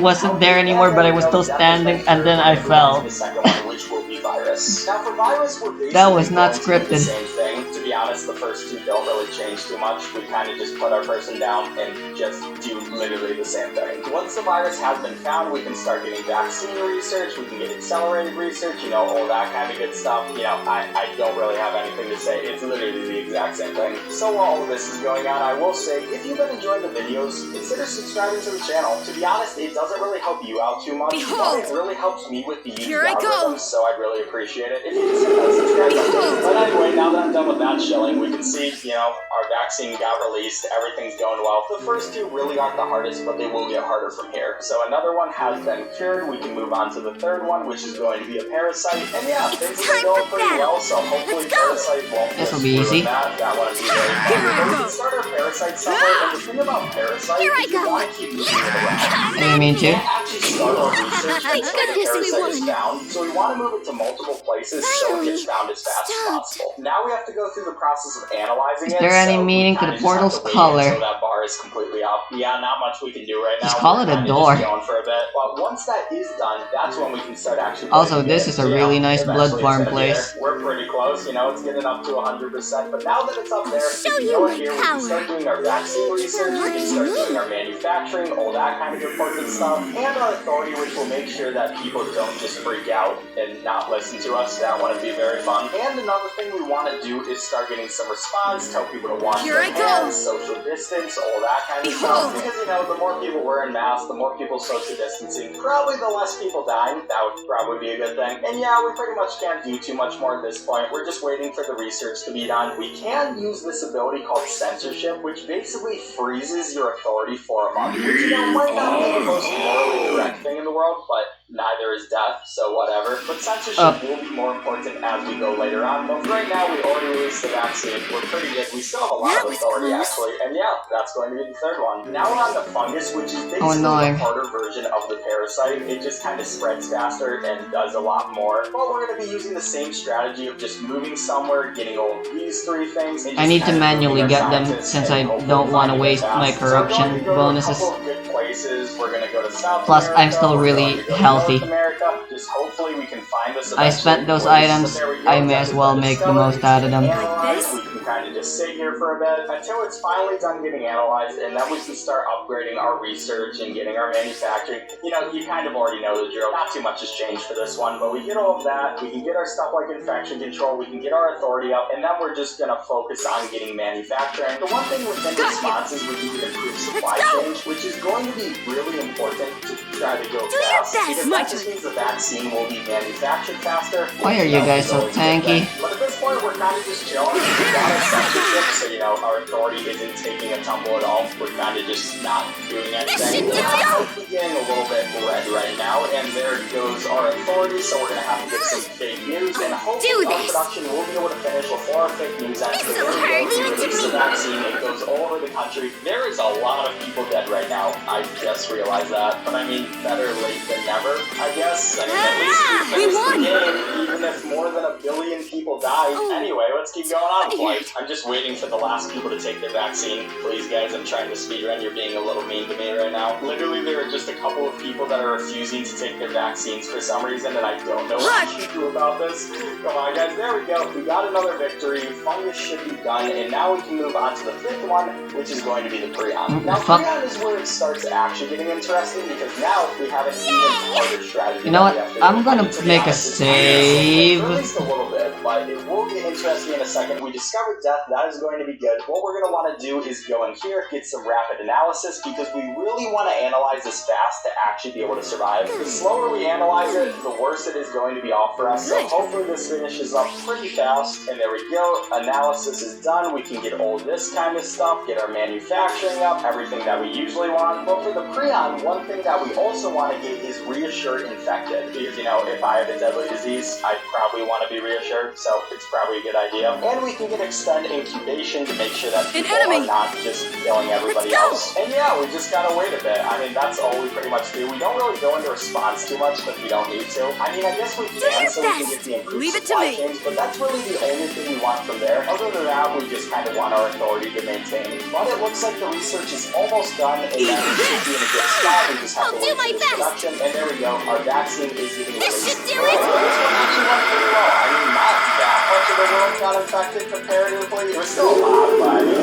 wasn't there anymore, but I was still standing, and then I fell.
The second one, which will be virus. Now for virus, we're basically
That was not
going to do the
scripted.
same thing. To be honest, the first two don't really change too much. We kind of just put our person down and just do literally the same thing. Once the virus has been found, we can start getting vaccine research, we can get accelerated research, you know, all that kind of good stuff. You know, I don't really have anything to say. It's literally the exact same thing. So while all of this is going on, I will say, if you've been enjoying the videos, consider subscribing to the channel. To be honest, it doesn't really help you out too much, but it really helps me with the YouTube algorithm, so I'd really appreciate it if you consider that subscribe button. But anyway, now that I'm done with that chilling, we can see, you know, our vaccine got released, everything's going well. The first two really aren't the hardest, but they will get harder from here. So another one has been cured, we can move on to the third one, which is going to be a parasite. And yeah, things have been going pretty well, so hopefully parasite won't
This will be easy.
That one will be very fun. But we can start our parasite somewhere, and the thing about parasite is you want to keep moving it around.
I didn't mean to.
Actually start our research
Thank
until the
goodness we
parasite is
won.
found, so we want to move it to multiple places so it gets found as fast as possible. Now we have to go through the process of analyzing it.
Is there any
so
meaning
we
to the
kinda just have
portal's
to wait
color?
until that bar is completely up. Yeah, not much we can do right now.
Just call it a
We're kinda
door.
just going for a bit. But once that is done, that's when we can start actually.
Also,
putting
this
it
is a
in.
really nice
Eventually
blood
it's
farm
gonna be
place.
there. We're pretty close, you know, it's getting up to 100%. But now that it's up there,
show
if you
you
go
my
in here, we can start
power.
doing our vaccine research, we can start doing our manufacturing, all that kind of important stuff, and our authority, which will make sure that people don't just freak out and not listen to us. That one would be very fun. And another thing we want to do is start getting some response, tell people to wash
Here
their
I go.
hands, social distance, all that kind of stuff. Because, you know, the more people wearing masks, the more people social distancing, probably the less people dying. That would probably be a good thing. And yeah, we pretty much can't do too much more at this point. We're just waiting for the research to be done. We can use this ability called censorship, which basically freezes your authority for a month. Which, you know, might not be the most morally correct thing in the world, but neither is death, so whatever. But censorship will be more important as we go later on. But right now, we already released the vaccine. We're pretty good. We still have a lot of authority, actually. And yeah, that's going to be the third one. Now we're on the fungus, which is basically
annoying.
the harder version of the parasite. It just kind of spreads faster and does a lot more. But we're going to be using the same strategy of just moving somewhere, getting all of these three things. And
I
just
need to
kind of
manually
moving our
get them
scientists
since
and
I
hopefully
don't want to
finding it
waste my
fast. So we're going
corruption
to go to a
bonuses.
couple of good places. We're going to go to South
Plus,
America.
I'm still
We're
really
going to go to
healthy.
North America. Just hopefully we can find us
I spent those items, I may as well make the most out of them.
Like this? kind of just sit here for a bit until it's finally done getting analyzed, and then we can start upgrading our research and getting our manufacturing. You know, you kind of already know the drill. Not too much has changed for this one, but we get all of that. We can get our stuff like infection control. We can get our authority up, and then we're just going to focus on getting manufacturing. The one thing within response is we can get improved supply chain, which is going to be really important to try to go fast. Because that just means the vaccine will be manufactured faster.
Why are you guys so tanky?
But at this point, we're kind of just chilling. We got our censorship, so you know, our authority isn't taking a tumble at all. We're kind of just not doing anything. We're getting a little bit red right now, and there goes our authority, so we're going to have to get some fake news, and hopefully our production will be able to finish before our fake news actually release the vaccine. It goes all over the country. There is a lot of people dead right now. I just realized that, but I mean, better late than never, I guess. I mean, at least we finished the game, even if more than 1 billion people died. Anyway, let's keep going on. Like, I'm just waiting for the last people to take their vaccine. Please, guys, I'm trying to speedrun. You're being a little mean to me right now. Literally, there are just a couple of people that are refusing to take their vaccines for some reason, and I don't know what I should do about this. Come on, guys, there we go. We got another victory. Fungus should be done, and now we can move on to the 5th one, which is going to be the Prion. Now, Prion is where it starts actually getting interesting, because now we have an even harder strategy.
You know what? I'm gonna make a save.
At least a little bit, but it will get interesting in a second. We discovered death. That is going to be good. What we're going to want to do is go in here, get some rapid analysis, because we really want to analyze this fast to actually be able to survive. The slower we analyze it, the worse it is going to be off for us. So hopefully this finishes up pretty fast. And there we go. Analysis is done. We can get all this kind of stuff, get our manufacturing up, everything that we usually want. But for the Prion, one thing that we also want to get is reassured infected. Because, you know, if I have a deadly disease, I probably want to be reassured. So it's probably a good idea. And we can get extend incubation to make sure that people are not just killing everybody else. And yeah, we just gotta wait a bit. I mean, that's all we pretty much do. We don't really go into response too much because we don't need to. I mean, I guess we can so we can get the improved supply chains, but that's really the only thing we want from there. Other than that, we just kind of want our authority to maintain. But it looks like the research is almost done, and that we should be in a good spot. We just have to wait for the production. And there we go. Our vaccine is getting released. This should do it! This one actually went pretty well. I mean, not that much of the world got infected comparatively. There's still a lot, but I mean,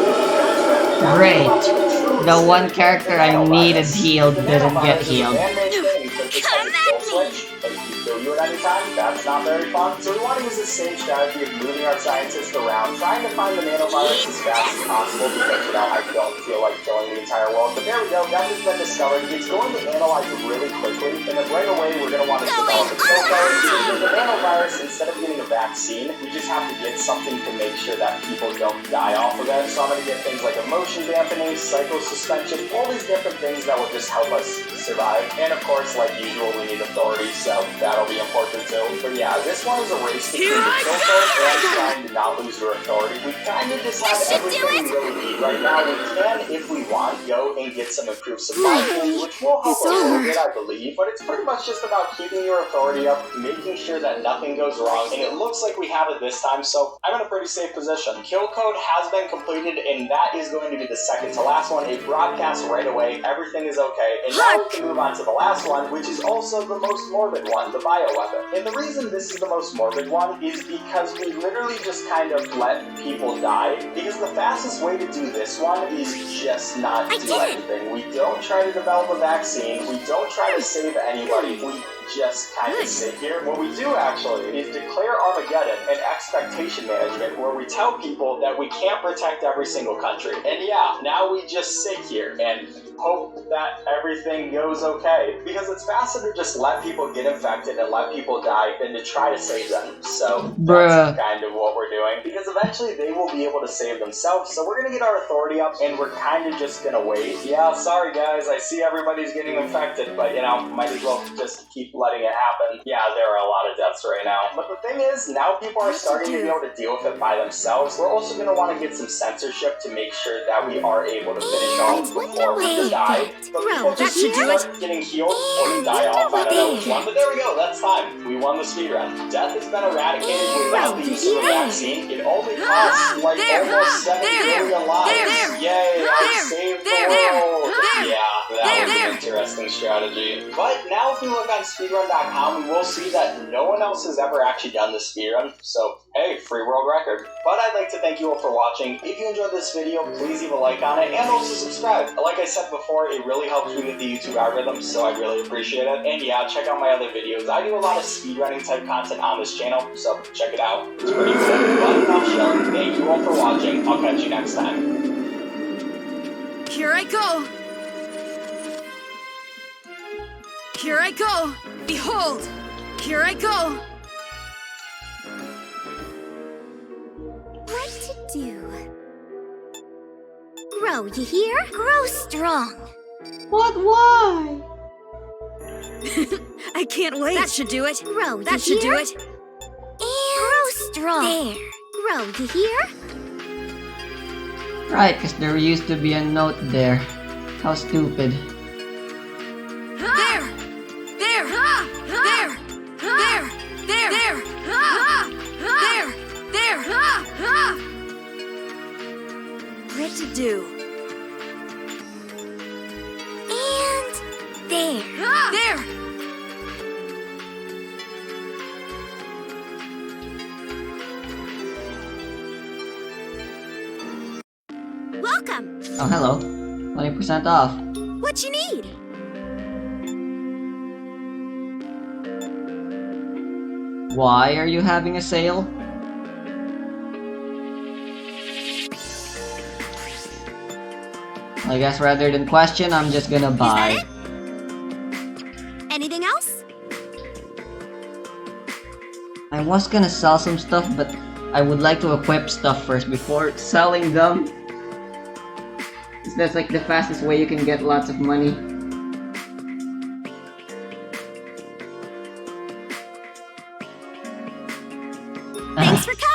great. The one character I needed healed didn't get healed.
Come at me! Kill you at any time? That's not very fun. So we want to use the same strategy of moving our scientists around, trying to find the nanovirus as fast as possible, because, you know, I don't feel like killing the entire world. But there we go, that has been discovered. It's going to analyze really quickly, and then right away we're going to want to develop a Skelter. The nanovirus, instead of getting a vaccine, we just have to get something to make sure that people don't die off of it. So I'm going to get things like emotion dampening, psycho suspension, all these different things that will just help us survive. And of course, like usual, we need authority, so that'll be important too. But yeah, this one is a race to kill the kill code and trying to not lose your authority. We kind of just have everything we really need right now. We can, if we want, go and get some improved supply chain, which will help a little bit, I believe. But it's pretty much just about keeping your authority up, making sure that nothing goes wrong, and it looks like we have it this time, so I'm in a pretty safe position. Kill code has been completed, and that is going to be the second to last one. It broadcasts right away. Everything is okay. And now we can move on to the last one, which is also the most morbid one, the bioweapon. And the reason this is the most morbid one is because we literally just kind of let people die. Because the fastest way to do this one is just not do anything. We don't try to develop a vaccine. We don't try to save anybody. We just kind of sit here. What we do actually is declare Armageddon and expectation management, where we tell people that we can't protect every single country. And yeah, now we just sit here and hope that everything goes okay. Because it's faster to just let people get infected and let people die than to try to save them. So that's kind of what we're doing. Because eventually they will be able to save themselves. So we're going to get our authority up, and we're kind of just going to wait. Yeah, sorry guys, I see everybody's getting infected, but you know, might as well just keep letting it happen. Yeah, there are a lot of deaths right now. But the thing is, now people are starting to be able to deal with it by themselves. We're also going to want to get some censorship to make sure that we are able to finish off before we die. But people just start getting healed or die off. I don't know which one, but there we go. That's time. We won the speedrun. Death has been eradicated without the use of a vaccine. It only costs like almost 7 million lives. Yay, I saved the world. Yeah, that was an interesting strategy. But now if we look on speed speedrun.com, we will see that no one else has ever actually done this speedrun, so hey, free world record. But I'd like to thank you all for watching. If you enjoyed this video, please leave a like on it, and also subscribe. Like I said before, it really helps me with the YouTube algorithm, so I really appreciate it. And yeah, check out my other videos. I do a lot of speedrunning type content on this channel, so check it out. It's pretty cool. But enough show. Thank you all for watching. I'll catch you next time.
Here I go! Here I go! Behold! Here I go!
What to do? Grow, you hear? Grow strong.
What? Why?
I can't wait! That should do it!
Grow,
That should do it!
And grow strong. There. Grow, you hear?
Right, because there used to be a note there. How stupid.
There! There! There! There! There! There! There! There! What to do?
And there.
There!
Welcome.
Oh, hello. 20% off.
What you need?
Why are you having a sale? I guess rather than question, I'm just gonna buy.
Is that it? Anything else?
I was gonna sell some stuff, but I would like to equip stuff first before selling them. That's like the fastest way you can get lots of money.
Thanks for coming.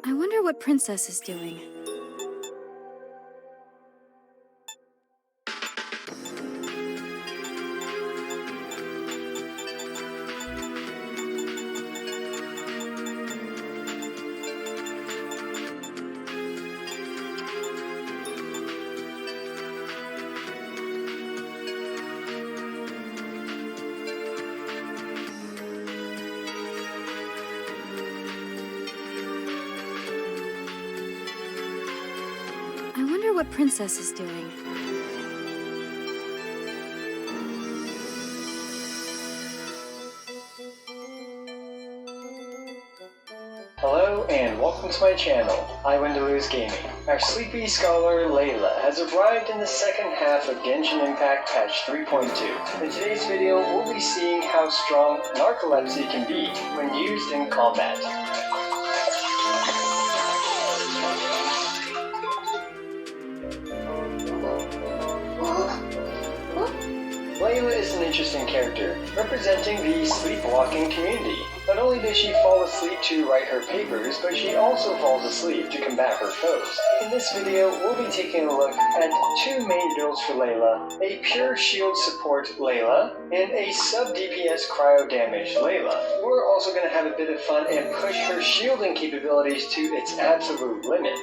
I wonder what Princess is doing. I wonder what Princess is doing.
Hello and welcome to my channel, I Win to Lose Gaming. Our sleepy scholar Layla has arrived in the second half of Genshin Impact patch 3.2. In today's video, we'll be seeing how strong narcolepsy can be when used in combat. Layla is an interesting character, representing the sleepwalking community. Not only does she fall asleep to write her papers, but she also falls asleep to combat her foes. In this video, we'll be taking a look at two main builds for Layla, a pure shield support Layla, and a sub-DPS cryo damage Layla. We're also going to have a bit of fun and push her shielding capabilities to its absolute limit.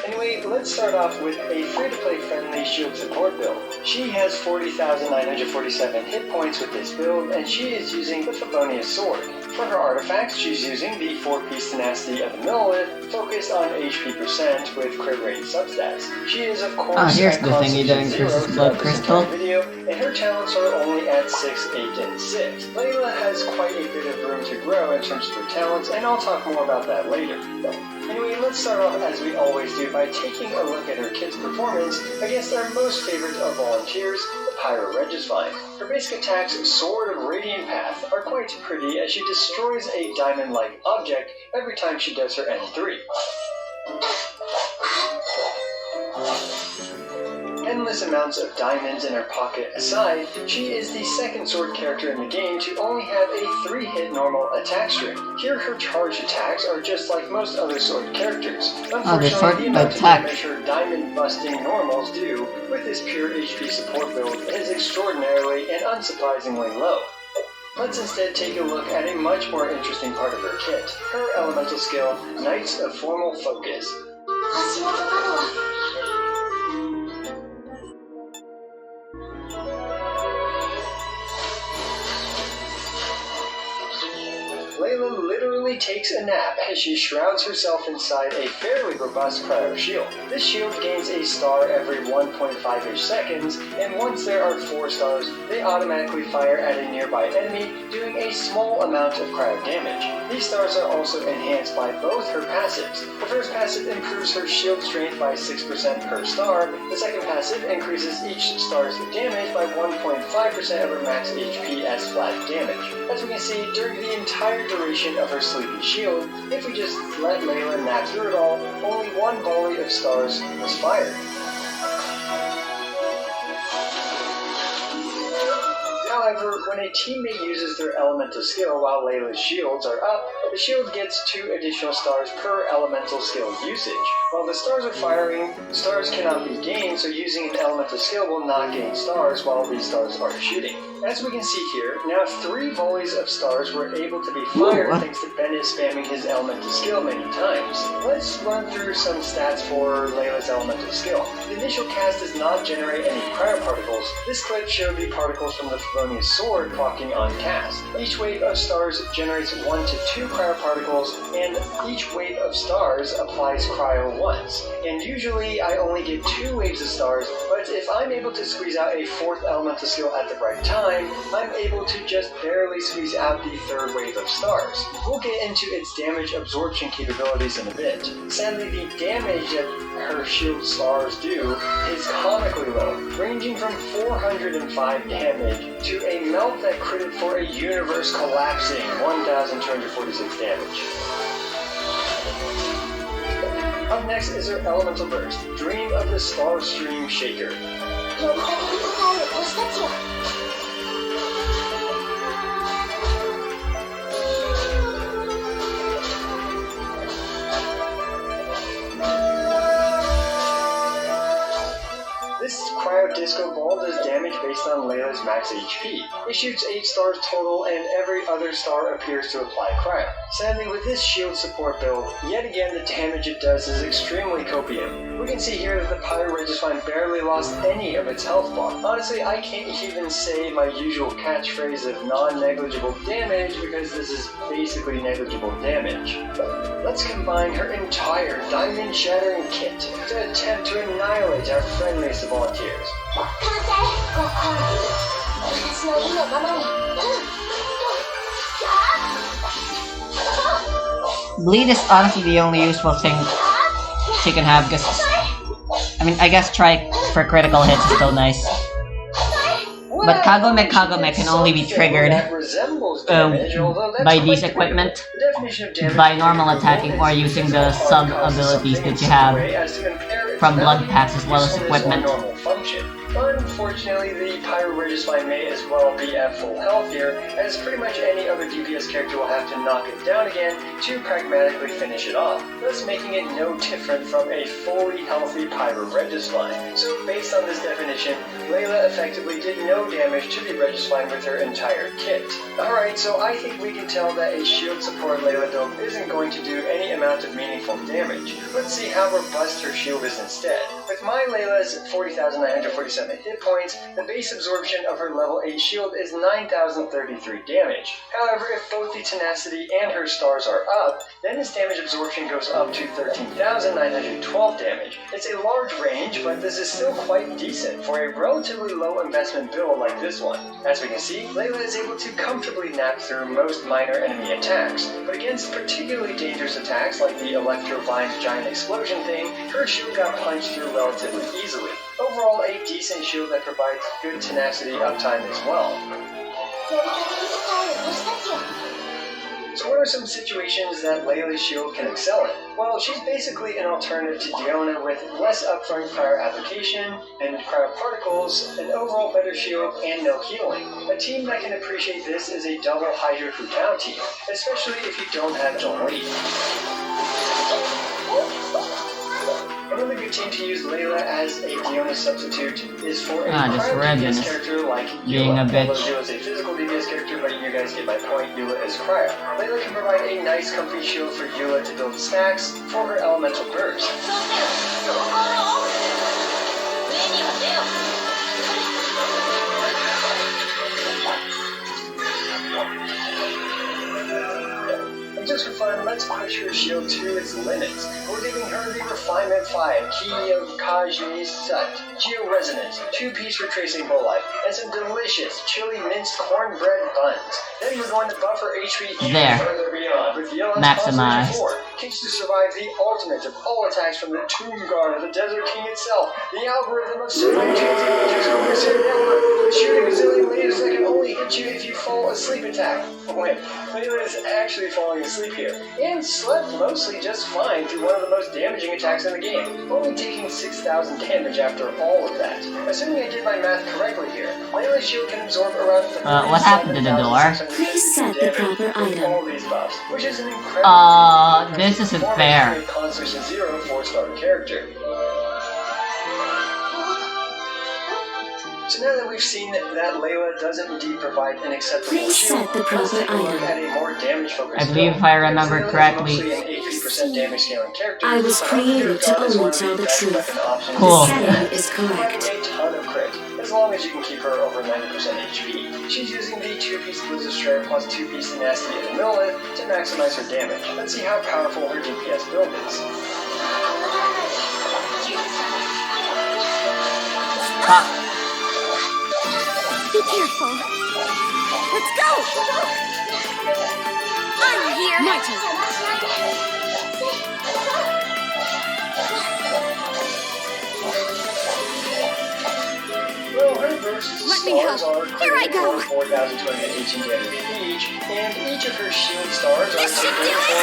Anyway, let's start off with a free-to-play friendly shield support build. She has 40,947 hit points with this build, and she is using the Favonius Sword. For her artifacts, she's using the 4-piece Tenacity of the Millelith, focused on HP percent with crit rate substats. She is, of course,
here's the thingy that increases blood crystal.
Video, and her talents are only at 6, 8, and 6. Layla has quite a bit of room to grow in terms of her talents, and I'll talk more about that later. Anyway, let's start off as we always do by taking a look at her kit's performance against our most favorite of volunteers, the Pyro Regisvine. Her basic attacks, Sword of Radiant Path, are quite pretty as she destroys a diamond-like object every time she does her N3. Endless amounts of diamonds in her pocket aside, she is the second sword character in the game to only have a 3-hit normal attack string. Here her charged attacks are just like most other sword characters. Unfortunately, the amount of damage her diamond-busting normals do with this pure HP support build is extraordinarily and unsurprisingly low. Let's instead take a look at a much more interesting part of her kit, her elemental skill, Knights of Formal Focus. Layla literally takes a nap as she shrouds herself inside a fairly robust cryo shield. This shield gains a star every 1.5-ish seconds, and once there are 4 stars, they automatically fire at a nearby enemy, doing a small amount of cryo damage. These stars are also enhanced by both her passives. The first passive improves her shield strength by 6% per star, the second passive increases each star's damage by 1.5% of her max HP as flat damage. As we can see, during the entire duration of her sleepy shield, if we just let Layla nap through it all, only 1 volley of stars was fired. However, when a teammate uses their elemental skill while Layla's shields are up, the shield gets 2 additional stars per elemental skill usage. While the stars are firing, stars cannot be gained, so using an elemental skill will not gain stars while these stars are shooting. As we can see here, now 3 volleys of stars were able to be fired thanks to Bennett spamming his elemental skill many times. Let's run through some stats for Layla's elemental skill. The initial cast does not generate any cryo particles. This clip showed the particles from the Favonius Sword proccing on cast. Each wave of stars generates 1 to 2 cryo particles, and each wave of stars applies cryo once. And usually I only get 2 waves of stars, but if I'm able to squeeze out a 4th elemental skill at the right time, I'm able to just barely squeeze out the 3rd wave of stars. We'll get into its damage absorption capabilities in a bit. Sadly, the damage that her shield stars do is comically low, ranging from 405 damage to a melt that critted for a universe collapsing 1,246 damage. Up next is her elemental burst, Dream of the Star Stream Shaker. This cryo disco ball does damage based on Layla's max HP. It shoots 8 stars total, and every other star appears to apply cryo. Sadly, with this shield support build, yet again the damage it does is extremely copium. We can see here that the Pyro Regisvine barely lost any of its health bar. Honestly, I can't even say my usual catchphrase of non-negligible damage because this is basically negligible damage. Let's combine her entire diamond-shattering kit to attempt to annihilate our friendliest of volunteers.
bleed is honestly the only useful thing she can have, because I mean, I guess try for critical hits is still nice. But Kagome can only be triggered by these equipment, by normal attacking or using the sub abilities that you have from blood packs as well as equipment.
Unfortunately, the Pyro Registline may as well be at full health here, as pretty much any other DPS character will have to knock it down again to pragmatically finish it off, thus making it no different from a fully healthy Pyro Registline. So based on this definition, Layla effectively did no damage to the Registline with her entire kit. Alright, so I think we can tell that a shield support Layla build isn't going to do any amount of meaningful damage. Let's see how robust her shield is instead. With my Layla's 40,947 hit points, the base absorption of her level 8 shield is 9,033 damage. However, if both the tenacity and her stars are up, then its damage absorption goes up to 13,912 damage. It's a large range, but this is still quite decent for a relatively low investment build like this one. As we can see, Layla is able to comfortably nap through most minor enemy attacks, but against particularly dangerous attacks like the Electrovine's giant explosion thing, her shield got punched through relatively easily. Overall, a decent shield that provides good tenacity uptime as well. So what are some situations that Layla's shield can excel in? Well, she's basically an alternative to Diona with less upfront cryo application and cryo particles, an overall better shield, and no healing. A team that can appreciate this is a double Hydra Futao team, especially if you don't have John Lee. Another good team to use Layla as a Diona substitute is for a cryo DPS character like
being
Eula.
a bitch.
Although Eula is a physical DPS character, but you guys get my point, Eula is cryo. Layla can provide a nice comfy shield for Eula to build stacks for her elemental burst. Just for fun, let's push her shield to its limits. We're giving her the Refinement 5, Key of Kaji Sut, Geo Resonance, 2-piece Retracing Bull Life, and some delicious chili minced cornbread buns. Then we're going to buff her HP even further beyond with Yellow's
Maximize.
4, Kicks to survive the ultimate of all attacks from the Tomb Guard of the Desert King itself, the algorithm of simulations and features of Mercenary Network, the shooting a zillion lasers that can only hit you if you fall asleep attack. Wait, Layla is actually falling asleep here, and slept mostly just fine through one of the most damaging attacks in the game, only taking 6,000 damage after all of that. Assuming I did my math correctly here, Layla's shield can absorb around
what happened to the door?
Please set the proper item.
All these buffs, which is an incredible
this isn't fair.
Constellation 0 4-star character. So now that we've seen that Layla does indeed provide an acceptable
Please
shield,
set the proper
let's take a look
item.
at a more damage-focused
I believe
build.
if I remember
Layla is
correctly.
mostly an 80% damage scaling character.
I was
but
created to
God is one
only
of
tell the
best
truth.
weapon options.
Cool.
The setting is
Providing
correct.
a ton of crit, as long as you can keep her over 90% HP. She's using the 2-piece Blizzard Strike plus 2-piece Tenacity of the Millith to maximize her damage. Let's see how powerful her DPS build is.
Be careful.
Let's go! I'm here! My turn.
Well, her burst
Let me
stars
help.
are
Here I go.
4,218 damage each, and each of her shield stars are
This should
taking
do it.
for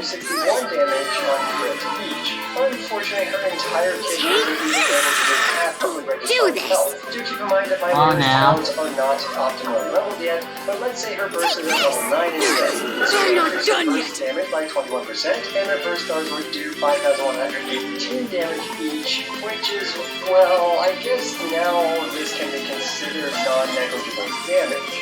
1,561 damage on crit each. Unfortunately, her entire kit isn't even able to do half of the registered
this.
health. Do keep in mind that my talents are not optimally leveled yet, but let's say her burst is at level 9 instead. This
I'm
will
not
increase
done
her
yet.
burst damage by 21%, and her burst stars would do 5,118 damage each, which is, well, I guess now this can be considered non-negligible damage.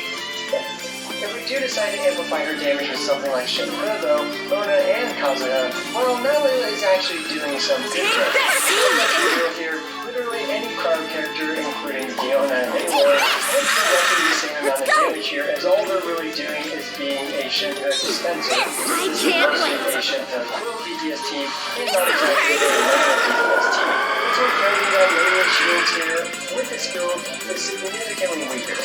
If we do decide to amplify her damage with something like Shenhe, though, Mona and Kazuha, well, now Layla is actually doing some good damage. Here, literally any crowd character, including Diona and Aloy, would do roughly the same amount of damage here, as all they're really doing is being a Shenhe dispenser.
I can't wait.
A Shenhe Quill DPS team, and not exactly a regular DPS team. So noting that Layla's shields here, with this build, is significantly weaker.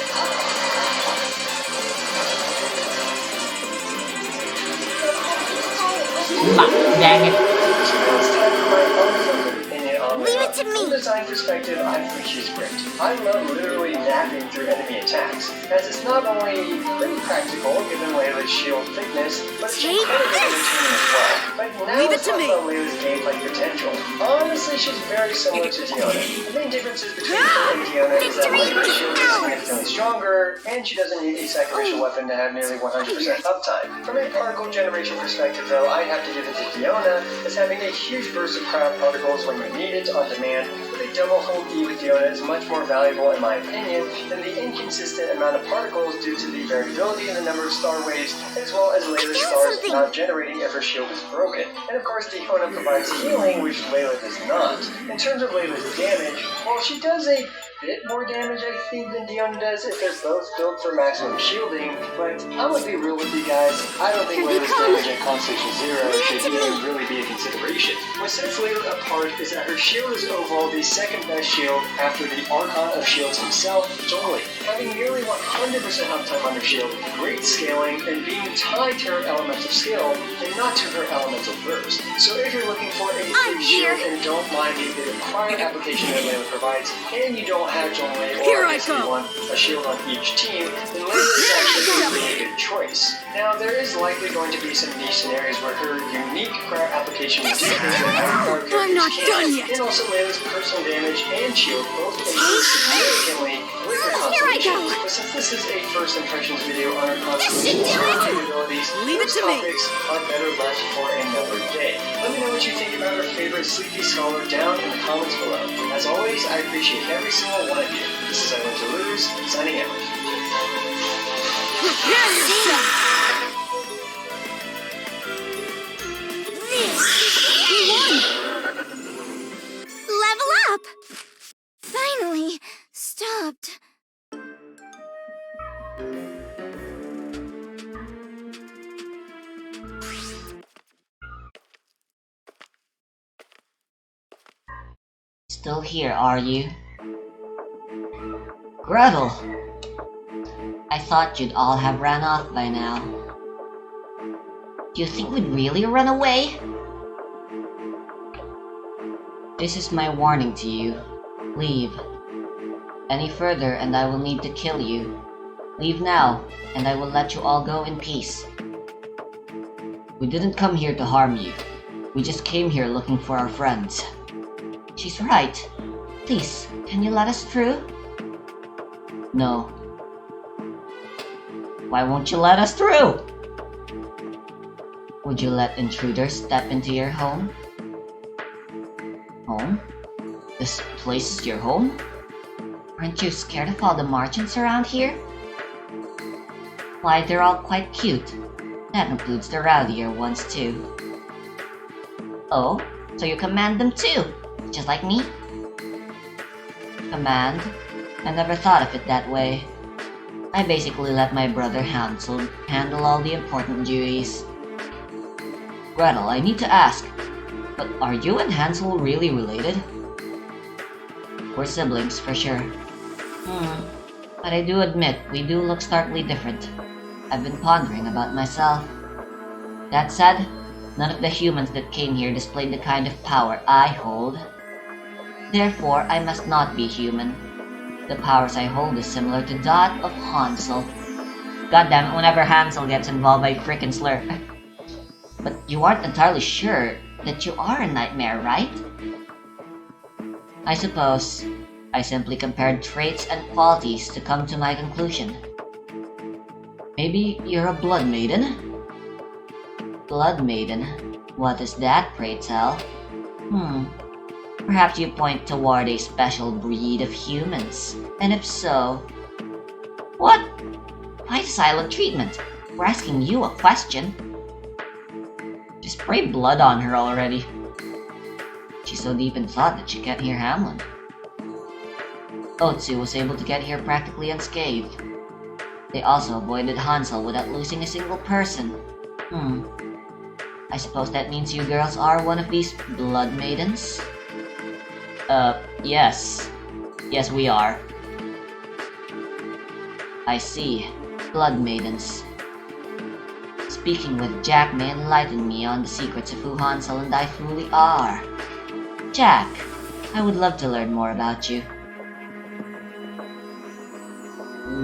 Dang it.
Now it's time for my unfiltered opinion on
Leave
Layla.
it to me.
From a design perspective, I think she's great. I love literally napping through enemy attacks, as it's not only pretty practical given Layla's shield thickness, but it's
Take
incredibly
this.
entertaining as well. But now
Leave it
let's
to
talk
me.
about Layla's gameplay potential. Honestly, she's very similar to Diona. The main differences between her and Diona is that Layla's shield is significantly stronger, and she doesn't need a sacrificial weapon to have nearly 100% uptime. From a particle generation perspective, though, I'd have to give it to Diona, as having a huge burst of cryo particles when you need it on demand, with a double hold E with Diona is much more valuable in my opinion than the inconsistent amount of particles due to the variability in the number of star waves, as well as Layla's
found
stars
something.
not generating if her shield is broken. And of course, Diona provides healing, which Layla does not. In terms of Layla's damage, while she does a bit more damage, I think, than Diona does if they're both built for maximum shielding, but I'm gonna be real with you guys, I don't think
Here he
Layla's
comes.
damage at Constellation Zero
Leave it
should
to me.
even really be a consideration. What sets Layla apart is that her shield is overall the second best shield after the Archon of Shields himself, Zhongli. Having nearly 100% uptime on her shield, great scaling, and being tied to her elemental skill, and not to her elemental burst. So if you're looking for a
I'm
free shield
here.
and don't mind the bit of cryo application that Layla provides, and you don't have Zhongli
Here
or
I
I guess you
come.
want a shield on each team, then Layla is actually a really good choice. Now, there is likely going to be some niche scenarios where her unique cryo application will do things that other cryo
I'm not
characters
done
can't,
yet.
and also Layla's personal damage and shield both improve significantly with her
Here I
constellation.
go.
But since this is a first impressions video on her
This
constellation
should do it.
capabilities,
Leave it
those
to me.
topics are better left for another day. Let me know what you think about her favorite Sleepy Scholar down in the comments below. As always, I appreciate every single one of you. This is I Want to Lose, signing out.
Prepare yourself.
We won. Level up. Finally, stopped.
Still here, are you? Gretel! I thought you'd all have ran off by now. Do you think we'd really run away? This is my warning to you. Leave. Any further and I will need to kill you. Leave now, and I will let you all go in peace. We didn't come here to harm you. We just came here looking for our friends. She's right. Please, can you let us through? No. Why won't you let us through? Would you let intruders step into your home? Home? This place is your home? Aren't you scared of all the margins around here? Why, they're all quite cute. That includes the rowdier ones too. Oh, so you command them too? Just like me? Command? I never thought of it that way. I basically let my brother Hansel handle all the important duties. Gretel, I need to ask, but are you and Hansel really related? We're siblings, for sure. But I do admit, we do look starkly different. I've been pondering about myself. That said, none of the humans that came here displayed the kind of power I hold. Therefore, I must not be human. The powers I hold is similar to that of Hansel. God damn it, whenever Hansel gets involved, I frickin' slur. But you aren't entirely sure that you are a nightmare, right? I suppose. I simply compared traits and qualities to come to my conclusion. Maybe you're a blood maiden? Blood maiden? What is that, pray tell? Perhaps you point toward a special breed of humans. And if so... What? Why silent treatment? We're asking you a question. Just spray blood on her already. She's so deep in thought that she can't hear Hamlin. Otsu was able to get here practically unscathed. They also avoided Hansel without losing a single person. I suppose that means you girls are one of these blood maidens? Yes. Yes, we are. I see. Blood maidens.
speaking with Jack may enlighten me on the secrets of who Hansel and I truly are. Jack, I would love to learn more about you.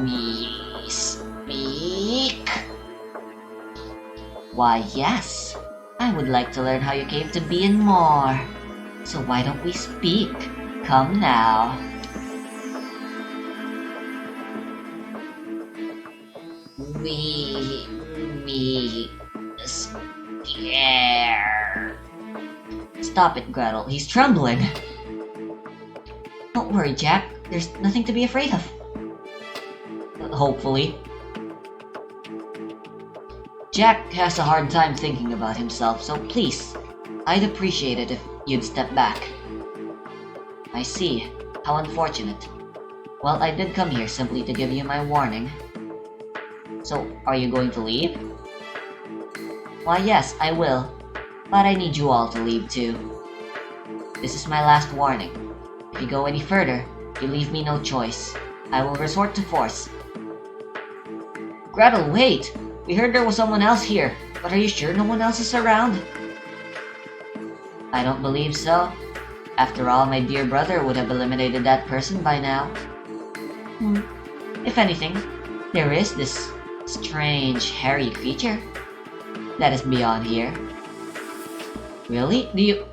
We speak? Why, yes. I would like to learn how you came to be and more. So why don't we speak? Come now. Me scare. Stop it, Gretel. He's trembling. Don't worry, Jack. There's nothing to be afraid of. Hopefully. Jack has a hard time thinking about himself, so please, I'd appreciate it if you'd step back. I see. How unfortunate. Well, I did come here simply to give you my warning. So, are you going to leave? Why, yes, I will. But I need you all to leave too. This is my last warning. If you go any further, you leave me no choice. I will resort to force. Gretel, wait! We heard there was someone else here, but are you sure no one else is around? I don't believe so. After all, my dear brother would have eliminated that person by now. If anything, there is this strange, hairy creature that is beyond here. Really? Do you...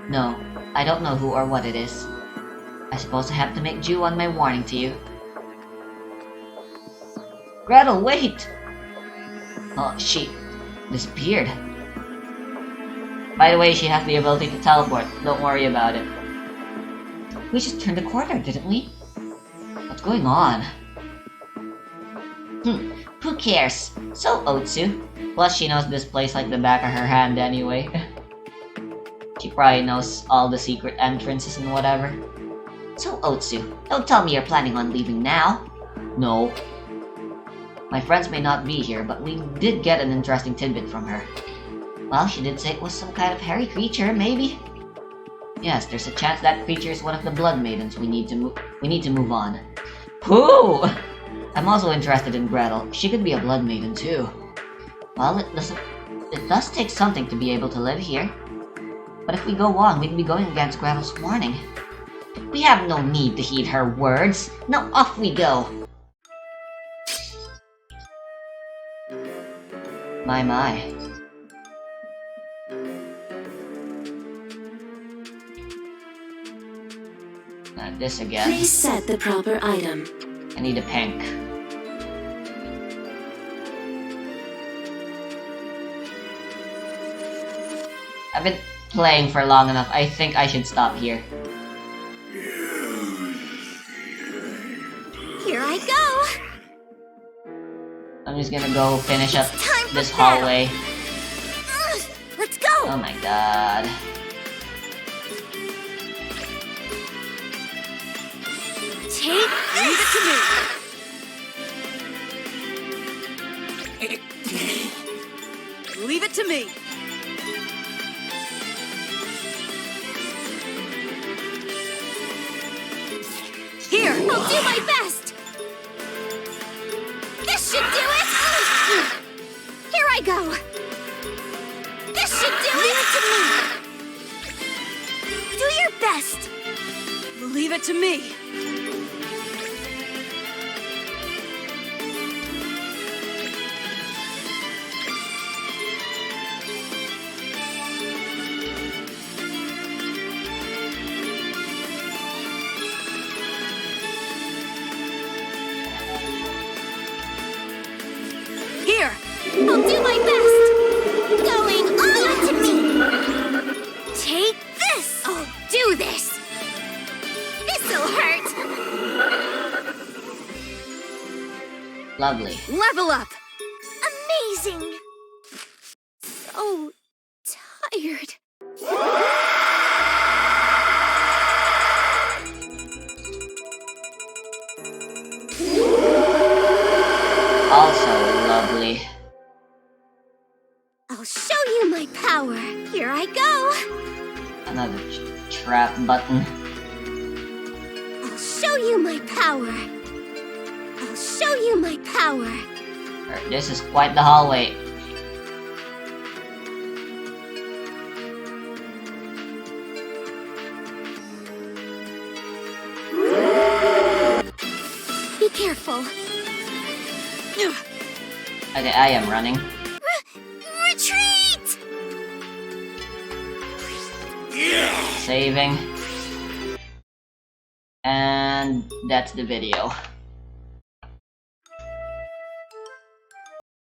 No, I don't know who or what it is. I suppose I have to make due on my warning to you. Gretel, wait! Oh, she disappeared. By the way, she has the ability to teleport. Don't worry about it. We just turned the corner, didn't we? What's going on? Who cares? So, Otsu. Plus, she knows this place like the back of her hand anyway. She probably knows all the secret entrances and whatever. So, Otsu, don't tell me you're planning on leaving now. No. My friends may not be here, but we did get an interesting tidbit from her. Well, she did say it was some kind of hairy creature, maybe? Yes, there's a chance that creature is one of the Blood Maidens. We need to move on. Pooh! I'm also interested in Gretel. She could be a Blood Maiden too. Well, it does take something to be able to live here. But if we go on, we'd be going against Gretel's warning. We have no need to heed her words. Now off we go! My. Not this again.
Please set the proper item.
I need a pink. I've been playing for long enough. I think I should stop here.
Here I go!
I'm just gonna go finish up this hallway.
Let's go!
Oh my god.
Take
Leave it to me! Leave it to me! Here!
I'll do my best! This should do it! Here I go! This should do
Leave
it!
it
Do your best!
to me! Leave it to me! Here!
I'll do my best! Going on to me! Take this! I'll do this! This'll hurt!
Lovely.
Level up!
Amazing! So tired.
Also lovely.
I'll show you my power. Here I go.
Another trap button.
I'll show you my power. I'll show you my power.
This is quite the hallway.
Be careful.
Okay, I am running.
Retreat!
Saving. And that's the video.